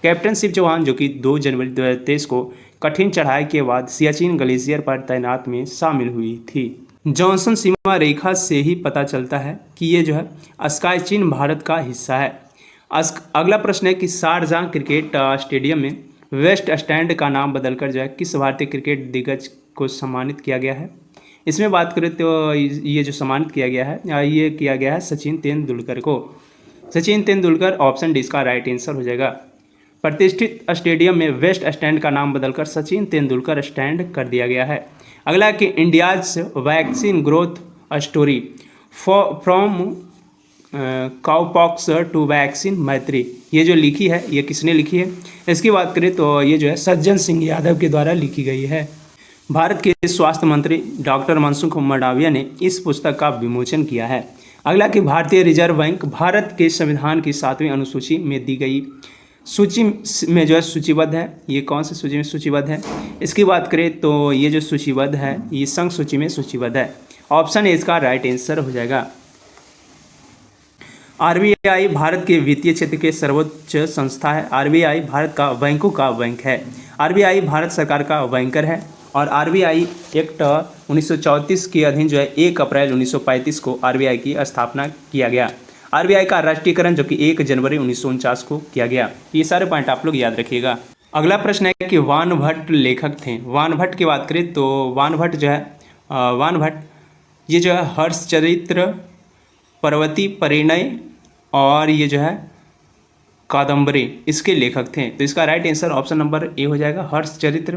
कैप्टन शिव चौहान जो कि 2 जनवरी 2023 को कठिन चढ़ाई के बाद सियाचिन ग्लेशियर पर तैनात में शामिल हुई थी। जॉनसन सीमा रेखा से ही पता चलता है कि ये जो है स्काई चीन भारत का हिस्सा है। अगला प्रश्न है कि शारजाह क्रिकेट स्टेडियम में वेस्ट स्टैंड का नाम बदलकर जो है किस भारतीय क्रिकेट दिग्गज को सम्मानित किया गया है? इसमें बात करें तो ये जो सम्मानित किया गया है ये किया गया है सचिन तेंदुलकर को। सचिन तेंदुलकर, ऑप्शन डी इसका राइट आंसर हो जाएगा। प्रतिष्ठित स्टेडियम में वेस्ट स्टैंड का नाम बदलकर सचिन तेंदुलकर स्टैंड कर दिया गया है। अगला कि India's vaccine growth story from cowpox to vaccine Maitri, ये जो लिखी है ये किसने लिखी है? इसकी बात करें तो ये जो है सज्जन सिंह यादव के द्वारा लिखी गई है। भारत के स्वास्थ्य मंत्री डॉक्टर मनसुख मंडाविया ने इस पुस्तक का विमोचन किया है। अगला कि भारतीय रिजर्व बैंक भारत के संविधान की 7वीं अनुसूची में दी गई सूची में जो है सूचीबद्ध है। ये कौन सी सूची में सूचीबद्ध है? इसकी बात करें तो ये जो सूचीबद्ध है ये संघ सूची में सूचीबद्ध है। ऑप्शन ए इसका राइट आंसर हो जाएगा। आरबीआई भारत के वित्तीय क्षेत्र के सर्वोच्च संस्था है। आरबीआई भारत का बैंकों का बैंक है। आरबीआई भारत सरकार का बैंकर है और आरबीआई एक्ट 1934 के अधीन जो है 1 अप्रैल 1935 को आरबीआई की स्थापना किया गया। आरबीआई का राष्ट्रीयकरण जो कि 1 जनवरी 1949 को किया गया। ये सारे पॉइंट आप लोग याद रखिएगा। अगला प्रश्न है कि वान भट्ट लेखक थे। वान भट्ट की बात करें तो वान भट्ट जो है वान भट्ट ये जो है हर्षचरित्र, पर्वती परिणय और ये जो है कादम्बरी इसके लेखक थे। तो इसका right answer option number A हो जाएगा। हर्षचरित्र,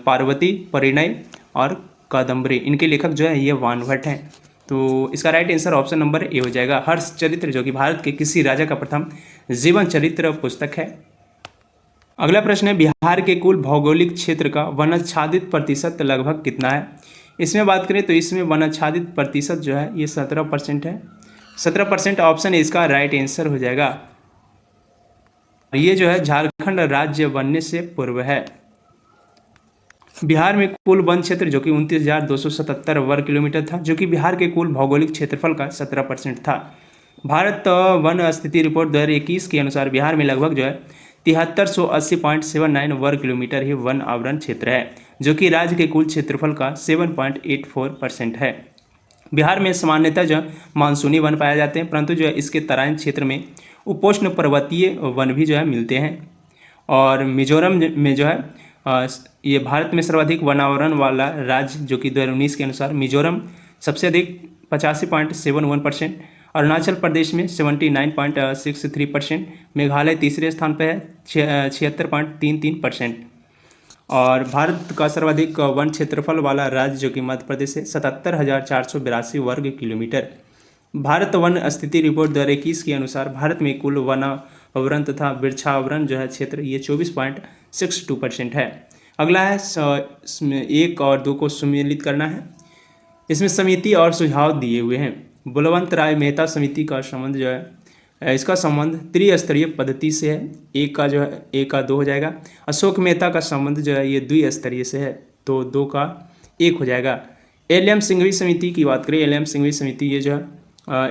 पार्वती परिणय और कादम्बरी, इनके लेखक जो है ये वान भट्ट हैं। तो इसका right answer option number A हो जाएगा। हर्षचरित्र जो कि भारत के किसी राजा का प्रथम जीवन चरित्र पुस्तक है। अगला प्रश्न है बिहार के कुल भौगोलिक क्षेत्र का वनाच्छादित प्रतिशत लगभग कितना है? इसमें बात करें तो इसमें वनाच्छादित प्रतिशत जो है ये 17% है। 17% ऑप्शन ए इसका राइट आंसर हो जाएगा। ये जो है झारखंड राज्य बनने से पूर्व है। बिहार में कुल वन क्षेत्र जो कि 29,277 वर्ग किलोमीटर था, जो कि बिहार के कुल भौगोलिक क्षेत्रफल का 17% था। भारत वन स्थिति रिपोर्ट 2021 के अनुसार बिहार में लगभग जो है 7380.79 वर्ग किलोमीटर ही वन आवरण क्षेत्र है, जो कि राज्य के कुल क्षेत्रफल का 7.84% है। बिहार में सामान्यतः जो मानसूनी वन पाए जाते हैं, परंतु जो है इसके तराई क्षेत्र में उपोष्ण पर्वतीय वन भी जो है मिलते हैं। और मिजोरम में जो है ये भारत में सर्वाधिक वनावरण वाला राज्य जो कि 2019 के अनुसार मिजोरम सबसे अधिक 85.71%, अरुणाचल प्रदेश में 79.63%, मेघालय तीसरे स्थान पर है 76.33%। और भारत का सर्वाधिक वन क्षेत्रफल वाला राज्य जो कि मध्य प्रदेश है 77,482 वर्ग किलोमीटर। भारत वन स्थिति रिपोर्ट 2021 के अनुसार भारत में कुल वनावरण तथा वृक्षावरण जो है क्षेत्र ये 24.62% है। अगला है 1 और 2 को सम्मिलित करना है। इसमें समिति और सुझाव दिए हुए हैं। बलवंत राय मेहता समिति का संबंध जो है इसका संबंध त्रिस्तरीय पद्धति से है। एक का जो है 1 का 2 हो जाएगा। अशोक मेहता का संबंध जो है ये द्विस्तरीय से है, तो 2 का 1 हो जाएगा। एल.एम. सिंघवी समिति की बात करें, एल.एम. सिंघवी समिति ये जो है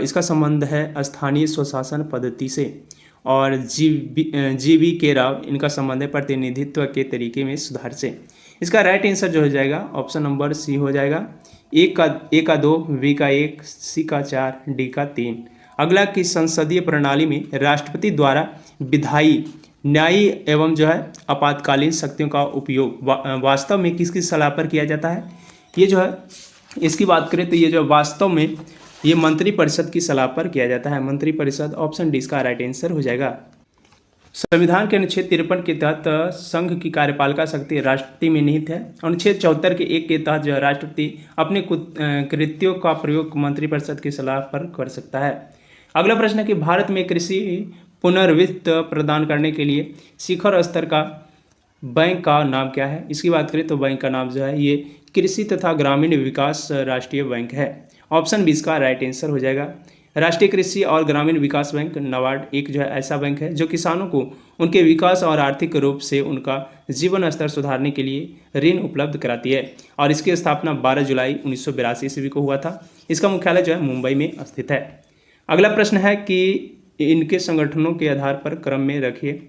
इसका संबंध है स्थानीय स्वशासन पद्धति से। और जी.वी. के राव इनका संबंध है प्रतिनिधित्व के तरीके में सुधार से। इसका राइट आंसर जो हो जाएगा ऑप्शन नंबर सी हो जाएगा। 1 का 2, वी का 1, सी का 4, डी का 3। अगला कि संसदीय प्रणाली में राष्ट्रपति द्वारा विधायी, न्यायी एवं जो है आपातकालीन शक्तियों का उपयोग वास्तव में किसकी सलाह पर किया जाता है? ये जो है इसकी बात करें तो ये जो वास्तव में ये मंत्रिपरिषद की सलाह पर किया जाता है। मंत्रिपरिषद, ऑप्शन डी इसका राइट आंसर हो जाएगा। संविधान के अनुच्छेद 53 के तहत संघ की कार्यपालिका शक्ति राष्ट्रपति में निहित है। अनुच्छेद 74 के 1 के तहत जो राष्ट्रपति अपने कृत्यों का प्रयोग मंत्रिपरिषद की सलाह पर कर सकता है। अगला प्रश्न है कि भारत में कृषि पुनर्वित्त प्रदान करने के लिए शिखर स्तर का बैंक का नाम क्या है? इसकी बात करें तो बैंक का नाम जो है ये कृषि तथा ग्रामीण विकास राष्ट्रीय बैंक है। ऑप्शन बी इसका राइट आंसर हो जाएगा। राष्ट्रीय कृषि और ग्रामीण विकास बैंक नाबार्ड एक जो है ऐसा बैंक है जो किसानों को उनके विकास और आर्थिक रूप से उनका जीवन स्तर सुधारने के लिए ऋण उपलब्ध कराती है। और इसकी स्थापना 12 जुलाई 1982 ईस्वी को हुआ था। इसका मुख्यालय जो है मुंबई में स्थित है। अगला प्रश्न है कि इनके संगठनों के आधार पर क्रम में रखिए।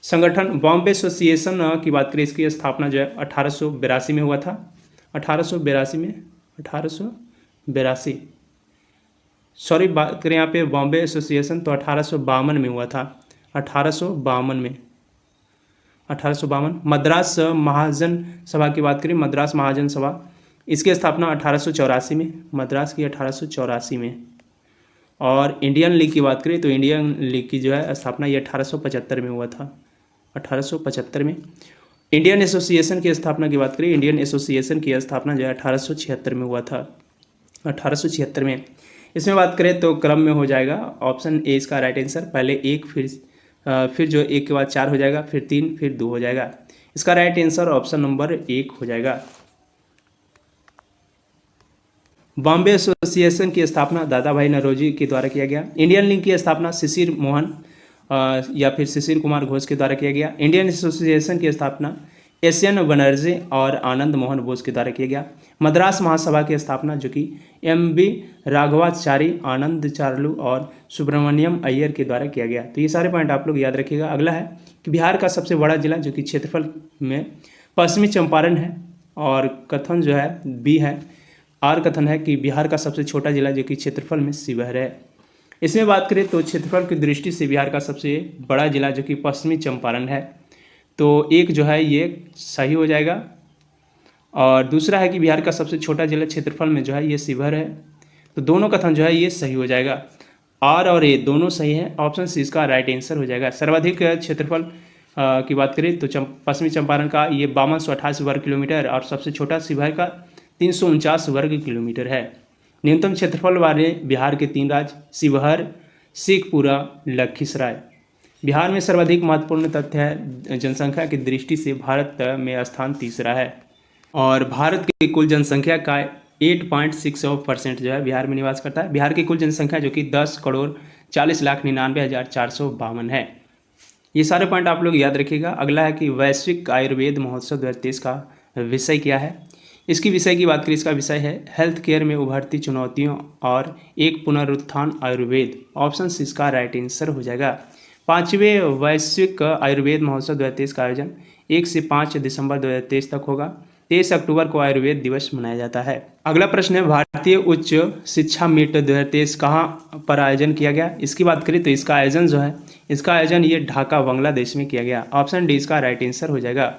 संगठन बॉम्बे एसोसिएशन की बात करें, इसकी स्थापना जो है 1882 में हुआ था। 1882 सॉरी बात करें यहाँ पे बॉम्बे एसोसिएशन तो 1852 में हुआ था। 1852 मद्रास महाजन सभा की बात करें, मद्रास महाजन सभा, इसकी स्थापना 1884 में, मद्रास की 1884 में। और इंडियन लीग की बात करें तो इंडियन लीग की जो है स्थापना ये 1875 में हुआ था। 1875 में। इंडियन एसोसिएशन की स्थापना की बात करें, इंडियन एसोसिएशन की स्थापना जो है 1876 में हुआ था। 1876 में। इसमें बात करें तो क्रम में हो जाएगा, ऑप्शन ए इसका राइट आंसर। पहले एक, फिर जो एक के बाद 4 हो जाएगा, फिर 3, फिर 2 हो जाएगा। इसका राइट आंसर ऑप्शन नंबर 1 हो जाएगा। बॉम्बे एसोसिएशन की स्थापना दादा भाई नौरोजी के द्वारा किया गया। इंडियन लीग की स्थापना शिशिर मोहन या फिर शिशिर कुमार घोष के द्वारा किया गया। इंडियन एसोसिएशन की स्थापना एशियन बनर्जी और आनंद मोहन बोस के द्वारा किया गया। मद्रास महासभा की स्थापना जो कि एम.बी. राघवाचारी, आनंद चार्लू और सुब्रमण्यम अय्यर के द्वारा किया गया। तो ये सारे पॉइंट आप लोग याद रखिएगा। अगला है कि बिहार का सबसे बड़ा जिला जो कि क्षेत्रफल में पश्चिमी चंपारण है, और कथन जो है बी है। आर कथन है कि बिहार का सबसे छोटा जिला जो कि क्षेत्रफल में शिवहर है। इसमें बात करें तो क्षेत्रफल की दृष्टि से बिहार का सबसे बड़ा जिला जो कि पश्चिमी चंपारण है, तो एक जो है ये सही हो जाएगा। और दूसरा है कि बिहार का सबसे छोटा जिला क्षेत्रफल में जो है ये शिवहर है, तो दोनों कथन जो है ये सही हो जाएगा। आर और ए दोनों सही हैं, ऑप्शन सी इसका राइट आंसर हो जाएगा। सर्वाधिक क्षेत्रफल की बात करें तो पश्चिमी चंपारण का ये 5228 वर्ग किलोमीटर, और सबसे छोटा शिवहर का 349 वर्ग किलोमीटर है। न्यूनतम क्षेत्रफल वाले बिहार के 3 राज्य शिवहर, शेखपुरा, लखीसराय। बिहार में सर्वाधिक महत्वपूर्ण तथ्य है जनसंख्या की दृष्टि से भारत में स्थान तीसरा है, और भारत की कुल जनसंख्या का 8.6% जो है बिहार में निवास करता है। बिहार की कुल जनसंख्या जो कि 10,40,99,452 है। ये सारे पॉइंट आप लोग याद रखिएगा। अगला है कि वैश्विक आयुर्वेद महोत्सव 2023 का विषय क्या है। इसकी विषय की बात करें, इसका विषय है हेल्थ केयर में उभरती चुनौतियों और एक पुनरुत्थान आयुर्वेद। ऑप्शन सी इसका राइट आंसर हो जाएगा। 5वें वैश्विक आयुर्वेद महोत्सव 2023 का आयोजन 1 से 5 दिसंबर 2023 तक होगा। 23 अक्टूबर को आयुर्वेद दिवस मनाया जाता है। अगला प्रश्न है भारतीय उच्च शिक्षा मीट 2023 कहाँ पर आयोजन किया गया। इसकी बात करें तो इसका आयोजन जो है, इसका आयोजन ये ढाका बांग्लादेश में किया गया। ऑप्शन डी इसका राइट आंसर हो जाएगा।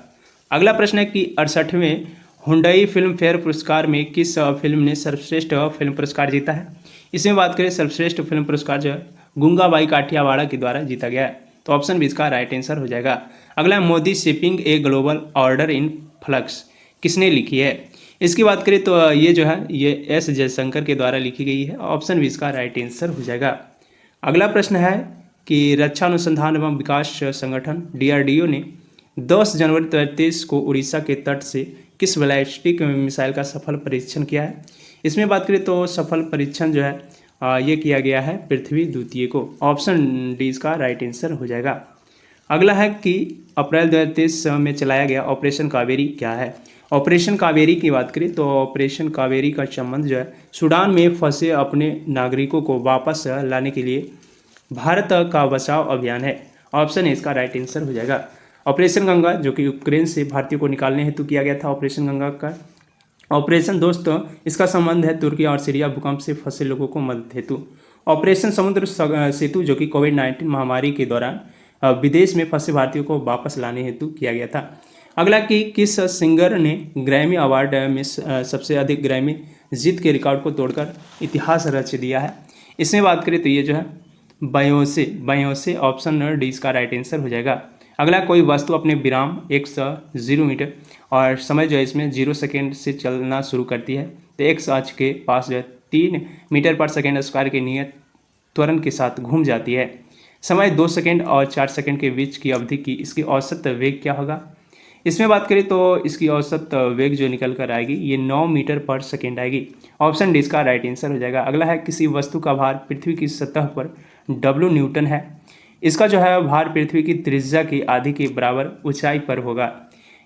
अगला प्रश्न है कि 68वें हुंडई फिल्म फेयर पुरस्कार में किस फिल्म ने सर्वश्रेष्ठ फिल्म पुरस्कार जीता है। इसमें बात करें सर्वश्रेष्ठ फिल्म पुरस्कार जो है गुंगाबाई काठियावाड़ा के द्वारा जीता गया है, तो ऑप्शन बी इसका राइट आंसर हो जाएगा। अगला है Modi shipping a global order in flux किसने लिखी है। इसकी बात करें तो ये जो है ये एस जयशंकर के द्वारा लिखी गई है। ऑप्शन बी इसका राइट आंसर हो जाएगा। अगला प्रश्न है कि रक्षा अनुसंधान एवं विकास संगठन DRDO ने 10 जनवरी 2023 को उड़ीसा के तट से किस बैलिस्टिक मिसाइल का सफल परीक्षण किया है। इसमें बात करें तो सफल परीक्षण जो है ये किया गया है पृथ्वी द्वितीय को। ऑप्शन डी इसका राइट आंसर हो जाएगा। अगला है कि अप्रैल 2023 में चलाया गया ऑपरेशन कावेरी क्या है। ऑपरेशन कावेरी की बात करें तो ऑपरेशन कावेरी का संबंध जो है सूडान में फंसे अपने नागरिकों को वापस लाने के लिए भारत का बचाव अभियान है। ऑप्शन ए इसका राइट आंसर हो जाएगा। ऑपरेशन गंगा जो कि यूक्रेन से भारतीयों को निकालने हेतु किया गया था ऑपरेशन गंगा का ऑपरेशन दोस्तों, इसका संबंध है तुर्की और सीरिया भूकंप से फंसे लोगों को मदद हेतु। ऑपरेशन समुद्र सेतु जो कि कोविड-19 महामारी के दौरान विदेश में फंसे भारतीयों को वापस लाने हेतु किया गया था। अगला कि किस सिंगर ने ग्रैमी अवार्ड में सबसे अधिक ग्रैमी जीत के रिकॉर्ड को तोड़कर इतिहास रच दिया है। इसमें बात करें तो ये जो है बायोसे ऑप्शन डी इसका राइट आंसर हो जाएगा। अगला कोई वस्तु अपने विराम x 0 मीटर और समय जो है इसमें 0 सेकेंड से चलना शुरू करती है, तो x अक्ष के पास जो है 3 मीटर पर सेकेंड स्क्वायर के नियत त्वरण के साथ घूम जाती है। समय 2 सेकेंड और 4 सेकेंड के बीच की अवधि की इसकी औसत वेग क्या होगा। इसमें बात करें तो इसकी औसत वेग जो निकल कर आएगी ये 9 मीटर पर सेकेंड आएगी। ऑप्शन डी इसका राइट आंसर हो जाएगा। अगला है किसी वस्तु का भार पृथ्वी की सतह पर W न्यूटन है। इसका जो है भार पृथ्वी की त्रिज्या की आधी के बराबर ऊंचाई पर होगा।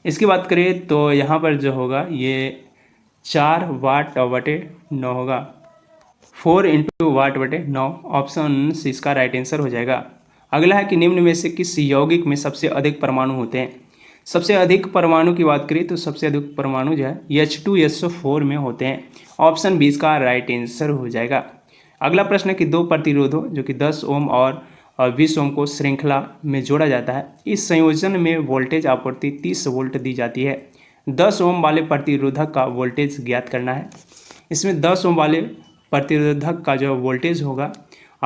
इसकी बात करें तो यहाँ पर जो होगा ये 4 वाट बटे 9 होगा, 4 × वाट बटे 9। ऑप्शन सी इसका राइट आंसर हो जाएगा। अगला है कि निम्न में से किस यौगिक में सबसे अधिक परमाणु होते हैं। सबसे अधिक परमाणु की बात करें तो सबसे अधिक परमाणु जो है H2SO4 में होते हैं। ऑप्शन बी इसका राइट आंसर हो जाएगा। अगला प्रश्न है कि दो प्रतिरोधों जो कि 10 ओम और 20 ओम को श्रृंखला में जोड़ा जाता है, इस संयोजन में वोल्टेज आपूर्ति 30 वोल्ट दी जाती है। 10 ओम वाले प्रतिरोधक का वोल्टेज ज्ञात करना है। इसमें 10 ओम वाले प्रतिरोधक का जो वोल्टेज होगा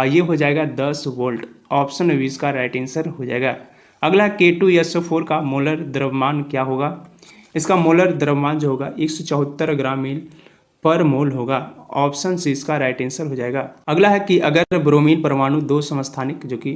ये हो जाएगा 10 वोल्ट। ऑप्शन 20 का राइट आंसर हो जाएगा। अगला K2SO4 का मोलर द्रव्यमान क्या होगा? इसका मोलर द्रव्यमान जो होगा 174 ग्राम मील पर मोल होगा। ऑप्शन सी इसका राइट आंसर हो जाएगा। अगला है कि अगर ब्रोमीन परमाणु दो समस्थानिक जो कि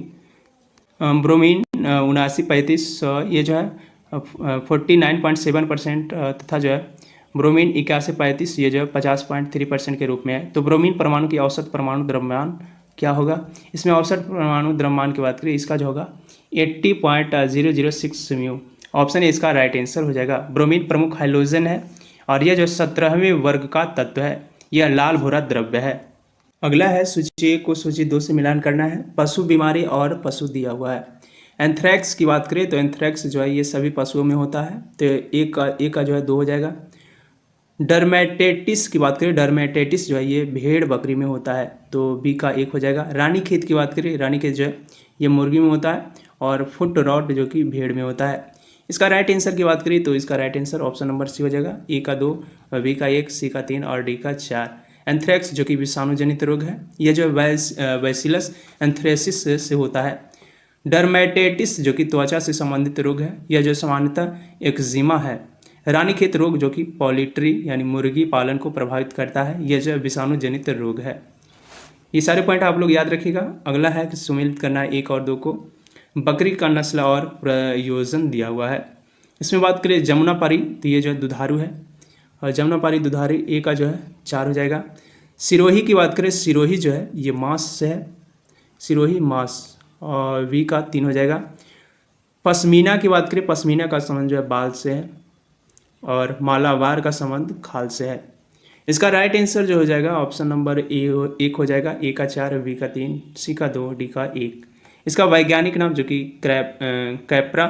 ब्रोमीन 7935 ये जो है 49.7% तथा जो है ब्रोमीन 8135 ये जो है 50.3% के रूप में है, तो ब्रोमीन परमाणु की औसत परमाणु द्रव्यमान क्या होगा? इसमें औसत परमाणु द्रव्यमान की बात करें, इसका जो होगा 80.006 म्यू। ऑप्शन ए इसका राइट आंसर हो जाएगा। ब्रोमीन प्रमुख हाइड्रोजन है और यह जो 17वें वर्ग का तत्व है, यह लाल भूरा द्रव्य है। अगला है सूची 1 को सूची 2 से मिलान करना है। पशु बीमारी और पशु दिया हुआ है। एंथ्रैक्स की बात करें तो एंथ्रैक्स जो है ये सभी पशुओं में होता है, तो एक का जो है 2 हो जाएगा। डर्मेटाइटिस की बात करें, डर्मेटाइटिस जो है ये भेड़ बकरी में होता है, तो बी का 1 हो जाएगा। रानीखेत की बात करें, रानीखेत जो है ये मुर्गी में होता है और फुट रॉट जो कि भेड़ में होता है। इसका राइट आंसर की बात करें तो इसका right answer option number C हो जाएगा। ए का 2, बी का 1, सी का 3 और डी का 4। एंथ्रैक्स जो कि विषाणु जनित रोग है, यह जो बैसिलस एंथ्रेसिस से होता है। डर्मेटाइटिस जो कि त्वचा से संबंधित रोग है, यह जो सामान्यतः एक्जिमा है। रानीखेत रोग जो कि पोल्ट्री यानी मुर्गी पालन को प्रभावित करता है, यह जो विषाणु जनित रोग है। ये सारे पॉइंट आप लोग याद रखिएगा। अगला है कि सुमेलित करना है 1 और 2 को। बकरी का नस्ल और प्रयोजन दिया हुआ है। इसमें बात करें जमुनापारी, तो ये जो है दुधारू है और जमुनापारी दुधारू ए का जो है 4 हो जाएगा। सिरोही की बात करें, सिरोही जो है ये मांस से है, सिरोही मांस, और वी का 3 हो जाएगा। पश्मीना की बात करें, पश्मीना का संबंध जो है बाल से है और मालाबार का संबंध खाल से है। इसका राइट आंसर जो हो जाएगा ऑप्शन नंबर ए 1 हो जाएगा। ए का 4, बी का 3, सी का 2, डी का 1। इसका वैज्ञानिक नाम जो कि कैप्रा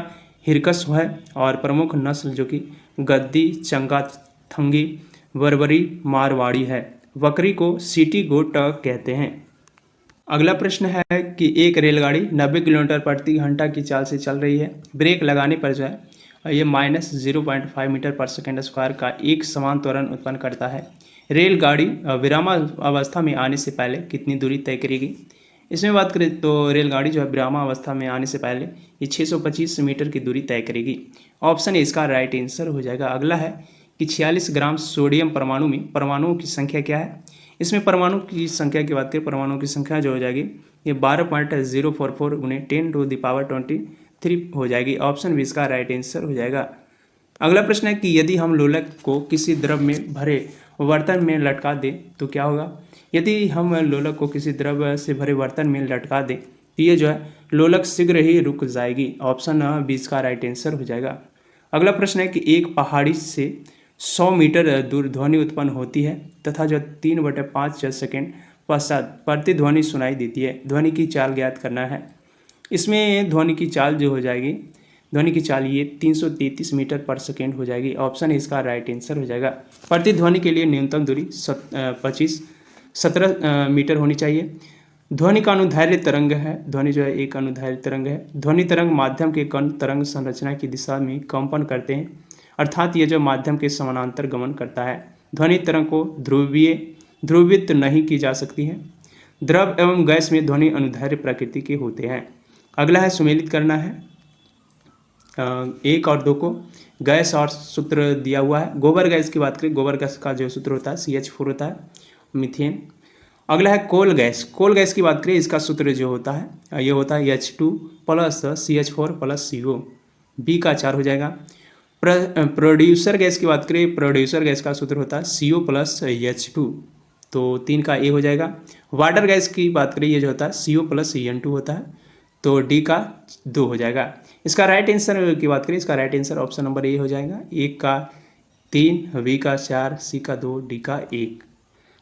हिरकस है और प्रमुख नस्ल जो कि गद्दी, चंगाथंगी, बर्बरी, मारवाड़ी है। बकरी को सिटी गोट कहते हैं। अगला प्रश्न है कि एक रेलगाड़ी 90 किलोमीटर प्रति घंटा की चाल से चल रही है। ब्रेक लगाने पर जो है ये -0.5 मीटर पर सेकेंड स्क्वायर का एक समान त्वरण उत्पन्न करता है। रेलगाड़ी विरामावस्था में आने से पहले कितनी दूरी तय करेगी? इसमें बात करें तो रेलगाड़ी जो है विरामावस्था में आने से पहले ये 625 मीटर की दूरी तय करेगी। ऑप्शन ए इसका राइट आंसर हो जाएगा। अगला है कि 46 ग्राम सोडियम परमाणु में परमाणुओं की संख्या क्या है? इसमें परमाणु की संख्या की बात करें, परमाणु की संख्या जो हो जाएगी ये 12.044 × 10⁻23 हो जाएगी। ऑप्शन बी इसका राइट आंसर हो जाएगा। अगला प्रश्न है कि यदि हम लोलक को किसी द्रव में भरे बर्तन में लटका दें तो क्या होगा? यदि हम लोलक को किसी द्रव से भरे बर्तन में लटका दें तो ये जो है लोलक शीघ्र ही रुक जाएगी। ऑप्शन बी इसका राइट आंसर हो जाएगा। अगला प्रश्न है कि एक पहाड़ी से 100 मीटर दूर ध्वनि उत्पन्न होती है तथा जो 3/5 सेकेंड पश्चात प्रतिध्वनि सुनाई देती है। ध्वनि की चाल ज्ञात करना है। इसमें ध्वनि की चाल जो हो जाएगी, ध्वनि की चाल ये 333 मीटर पर सेकेंड हो जाएगी। ऑप्शन इसका राइट आंसर हो जाएगा। प्रतिध्वनि के लिए न्यूनतम दूरी 17 मीटर होनी चाहिए। ध्वनि का अनुदैर्घ्य तरंग है, ध्वनि जो है एक अनुदैर्घ्य तरंग है। ध्वनि तरंग माध्यम के कण तरंग संरचना की दिशा में कंपन करते हैं, अर्थात ये जो माध्यम के समानांतर गमन करता है। ध्वनि तरंग को ध्रुवित नहीं की जा सकती है। द्रव एवं गैस में ध्वनि अनुदैर्घ्य प्रकृति के होते हैं। अगला है सुमेलित करना है 1 और 2 को। गैस और सूत्र दिया हुआ है। गोबर गैस की बात करें, गोबर गैस का जो सूत्र होता है CH4 होता है, मीथेन। अगला है कोल गैस। कोल गैस की बात करें, इसका सूत्र जो होता है ये होता है H2 + CH4 + CO। बी का 4 हो जाएगा। प्रोड्यूसर गैस की बात करें, प्रोड्यूसर गैस का सूत्र होता है CO + H2, तो 3 का ए हो जाएगा। वाटर गैस की बात करें, ये जो होता है CO + N2 होता है, तो डी का 2 हो जाएगा। इसका राइट आंसर की बात करें, इसका right answer option number A हो जाएगा। 1 का 3, बी का 4, सी का 2, डी का 1।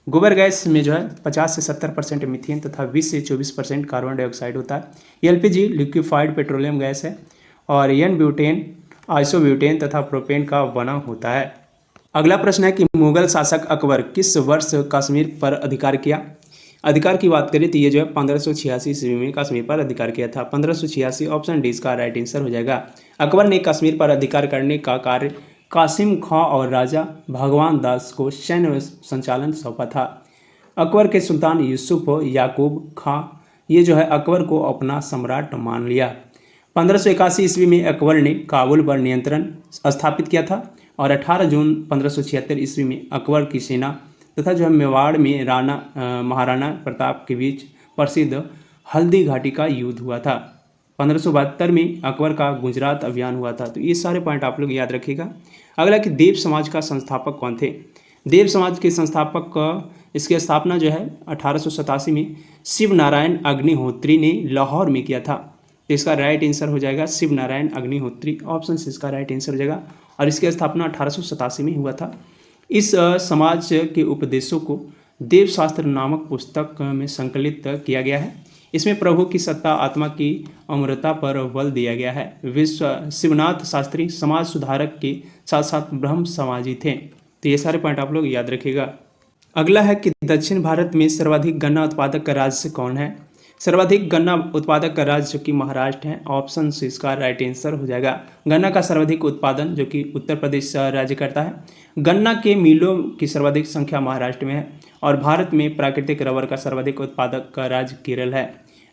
गोबर गैस में जो है 50 से 70% मीथेन तथा 20 से 24% कार्बन डाइऑक्साइड होता है। LPG लिक्विफाइड पेट्रोलियम गैस है और एन ब्यूटेन, आइसोब्यूटेन तथा प्रोपेन का बना होता है। अगला प्रश्न है कि मुगल शासक अकबर किस वर्ष कश्मीर पर अधिकार किया? अधिकार की बात करें तो ये जो है 1586 ईस्वी में कश्मीर पर अधिकार किया था। 1586, ऑप्शन डी इसका राइट आंसर हो जाएगा। अकबर ने कश्मीर पर अधिकार करने का कार्य कासिम खां और राजा भगवान दास को सैन्य संचालन सौंपा था। अकबर के सुल्तान यूसुफ याकूब खां ये जो है अकबर को अपना सम्राट मान लिया। 1581 ईस्वी में अकबर ने काबुल पर नियंत्रण स्थापित किया था और 18 जून 1576 ईस्वी में अकबर की सेना तथा जो है मेवाड़ में महाराणा प्रताप के बीच प्रसिद्ध हल्दी घाटी का युद्ध हुआ था। 1572 में अकबर का गुजरात अभियान हुआ था। तो ये सारे पॉइंट आप लोग याद रखिएगा। अगला कि देव समाज का संस्थापक कौन थे। देव समाज के संस्थापक इसकी स्थापना जो है 1887 में शिव नारायण अग्निहोत्री ने लाहौर में किया था। तो इसका राइट आंसर हो जाएगा शिव नारायण अग्निहोत्री, ऑप्शन से इसका राइट आंसर हो जाएगा। और इसकी स्थापना 1887 में हुआ था। इस समाज के उपदेशों को देवशास्त्र नामक पुस्तक में संकलित किया गया है। इसमें प्रभु की सत्ता, आत्मा की अमरता पर बल दिया गया है। शिवनाथ शास्त्री समाज सुधारक के साथ साथ ब्रह्म समाजी थे। तो ये सारे पॉइंट आप लोग याद रखिएगा। अगला है कि दक्षिण भारत में सर्वाधिक गन्ना उत्पादक राज्य कौन है। सर्वाधिक गन्ना उत्पादक राज्य जो कि महाराष्ट्र है, ऑप्शन से इसका राइट आंसर हो जाएगा। गन्ना का सर्वाधिक उत्पादन जो कि उत्तर प्रदेश राज्य करता है। गन्ना के मिलों की सर्वाधिक संख्या महाराष्ट्र में है और भारत में प्राकृतिक रबर का सर्वाधिक उत्पादक राज्य केरल है।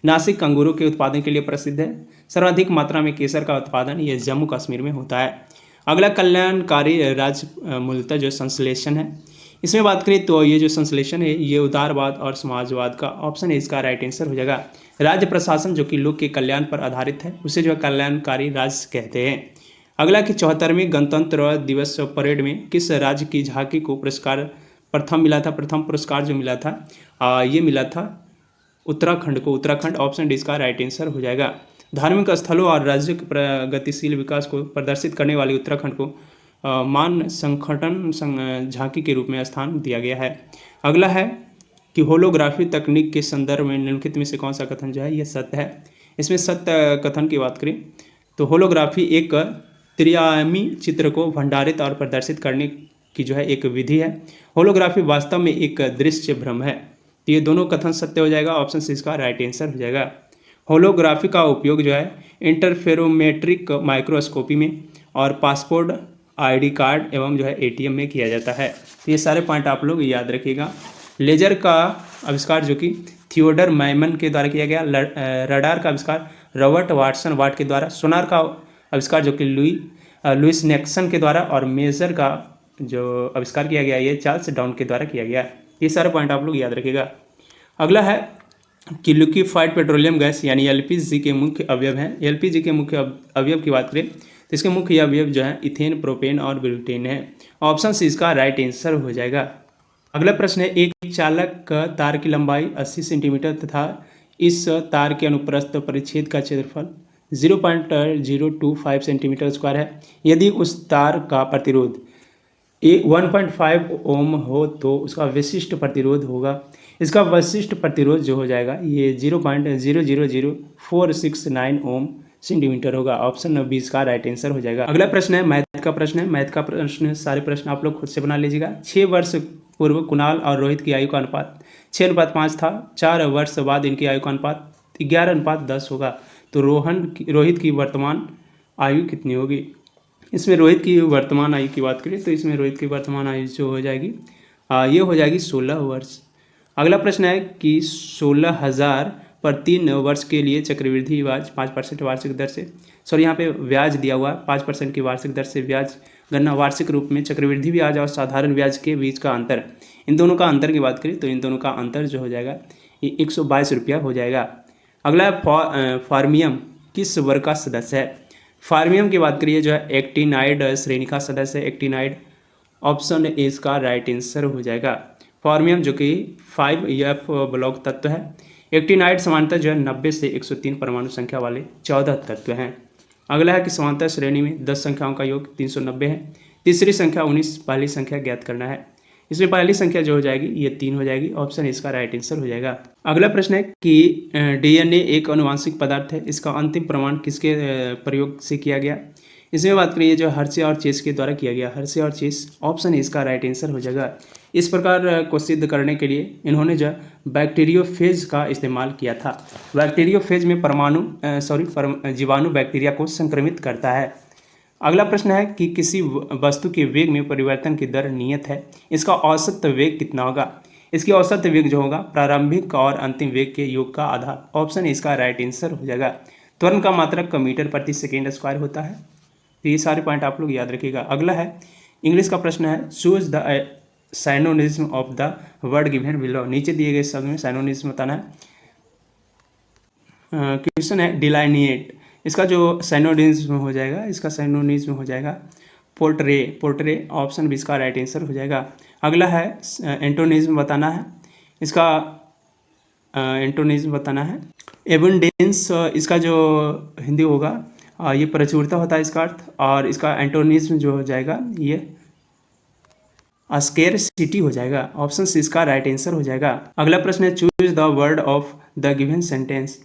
नासिक अंगूरों के उत्पादन के लिए प्रसिद्ध है। सर्वाधिक मात्रा में केसर का उत्पादन ये जम्मू कश्मीर में होता है। अगला कल्याणकारी राज्य मूलतः जो संश्लेषण है, इसमें बात करें तो ये जो संश्लेषण है ये उदारवाद और समाजवाद का, ऑप्शन है इसका राइट आंसर हो जाएगा। राज्य प्रशासन जो कि लोग के कल्याण पर आधारित है उसे जो है कल्याणकारी राज्य कहते हैं। अगला कि 74वें गणतंत्र दिवस परेड में किस राज्य की झांकी को पुरस्कार प्रथम मिला था। प्रथम पुरस्कार जो मिला था ये मिला था उत्तराखंड को। उत्तराखंड, ऑप्शन डी इसका राइट आंसर हो जाएगा। धार्मिक स्थलों और राज्य के प्रगतिशील विकास को प्रदर्शित करने वाली उत्तराखंड को मान संगठन झांकी के रूप में स्थान दिया गया है। अगला है कि होलोग्राफी तकनीक के संदर्भ में निम्नलिखित में से कौन सा कथन जो है ये सत्य है। इसमें सत्य कथन की बात करें तो होलोग्राफी एक त्रिआयामी चित्र को भंडारित और प्रदर्शित करने की जो है एक विधि है। होलोग्राफी वास्तव में एक दृश्य भ्रम है। तो ये दोनों कथन सत्य हो जाएगा, ऑप्शन से इसका राइट आंसर हो जाएगा। होलोग्राफी का उपयोग जो है इंटरफेरोमेट्रिक माइक्रोस्कोपी में और पासपोर्ट, आईडी कार्ड एवं जो है एटीएम में किया जाता है। तो ये सारे पॉइंट आप लोग याद रखिएगा। लेजर का आविष्कार जो कि थियोडर मैमन के द्वारा किया गया। रडार का आविष्कार रॉबर्ट वाटसन वाट के द्वारा। सोनार का आविष्कार जो कि लुइस नेक्सन के द्वारा। और मेजर का जो आविष्कार किया गया ये चार्ल्स डाउन के द्वारा किया गया। ये सारे पॉइंट आप लोग याद रखिएगा। अगला है कि लिक्विफाइड पेट्रोलियम गैस यानी एलपीजी के मुख्य अवयव हैं। एलपीजी के मुख्य अवयव की बात करें तो इसके मुख्य अवयव जो है इथेन, प्रोपेन और ब्यूटेन है। ऑप्शन सी इसका राइट आंसर हो जाएगा। अगला प्रश्न है एक चालक तार की लंबाई 80 सेंटीमीटर तथा इस तार के अनुप्रस्थ परिच्छेद का क्षेत्रफल 0.025 सेंटीमीटर स्क्वायर है। यदि उस तार का प्रतिरोध 1.5 ओम हो तो उसका विशिष्ट प्रतिरोध होगा। इसका विशिष्ट प्रतिरोध जो हो जाएगा ये 0.000469 ओम सेंटीमीटर होगा। ऑप्शन 20 का राइट आंसर हो जाएगा। अगला प्रश्न है मैथ का प्रश्न है। मैथ का प्रश्न सारे प्रश्न आप लोग खुद से बना लीजिएगा। 6 वर्ष पूर्व कुणाल और रोहित की आयु का अनुपात 6:5 था। 4 वर्ष बाद इनकी आयु का अनुपात 11:10 होगा। तो रोहित की वर्तमान आयु कितनी होगी। इसमें रोहित की वर्तमान आयु की बात करें तो इसमें रोहित की वर्तमान आयु जो हो जाएगी ये हो जाएगी 16 वर्ष। अगला प्रश्न है कि 16,000 पर 3 वर्ष के लिए चक्रवृद्धि ब्याज 5% वार्षिक दर से, सॉरी यहाँ पे ब्याज दिया हुआ 5% की वार्षिक दर से ब्याज गणना वार्षिक रूप में चक्रवृद्धि ब्याज और साधारण ब्याज के बीच का अंतर, इन दोनों का अंतर की बात करें तो इन दोनों का अंतर जो हो जाएगा ये 122 रुपया हो जाएगा। अगला फार्मियम किस वर्ग का सदस्य है। फार्मियम की बात करिए जो है एक्टिनाइड श्रेणी का सदस्य है। एक्टिनाइड, ऑप्शन ए इसका राइट आंसर हो जाएगा। फार्मियम जो कि 5F ब्लॉक तत्व है। एक्टिनाइड समानता जो है 90 से 103 परमाणु संख्या वाले 14 तत्व हैं। अगला है कि समानता श्रेणी में 10 संख्याओं का योग 390 है। तीसरी संख्या 19, पहली संख्या ज्ञात करना है। इसमें पहली संख्या जो हो जाएगी ये 3 हो जाएगी। ऑप्शन इसका राइट आंसर हो जाएगा। अगला प्रश्न है कि DNA एक आनुवांशिक पदार्थ है। इसका अंतिम प्रमाण किसके प्रयोग से किया गया। इसमें बात करिए जो हर्शे और चेस के द्वारा किया गया। हर्शे और चेस, ऑप्शन इसका राइट आंसर हो जाएगा। इस प्रकार को सिद्ध करने के लिए इन्होंने जो बैक्टीरियोफेज का इस्तेमाल किया था। बैक्टीरियोफेज में जीवाणु बैक्टीरिया को संक्रमित करता है। अगला प्रश्न है कि किसी वस्तु के वेग में परिवर्तन की दर नियत है। इसका औसत वेग कितना होगा। इसकी औसत वेग जो होगा प्रारंभिक और अंतिम वेग के योग का आधार। ऑप्शन ए इसका राइट आंसर हो जाएगा। त्वरण का मात्रक मीटर प्रति सेकेंड स्क्वायर होता है। तो ये सारे पॉइंट आप लोग याद रखिएगा। अगला है इंग्लिश का प्रश्न है, choose the synonyms of the word given below. नीचे दिए गए शब्द में साइनोनिज्म बताना है। क्वेश्चन है डिलाइनिएट, इसका जो साइनोनिज्म हो जाएगा, इसका साइनोनिज्म हो जाएगा पोर्ट्रे। पोर्ट्रे ऑप्शन भी इसका राइट आंसर हो जाएगा। अगला है एंटोनिज्म बताना है, इसका एंटोनिज्म बताना है। एबंडेंस इसका जो हिंदी होगा ये प्रचुरता होता है इसका अर्थ, और इसका एंटोनिज्म जो हो जाएगा ये स्केर्सिटी हो जाएगा। ऑप्शन सी इसका राइट आंसर हो जाएगा। अगला प्रश्न है, choose the word of the given sentence.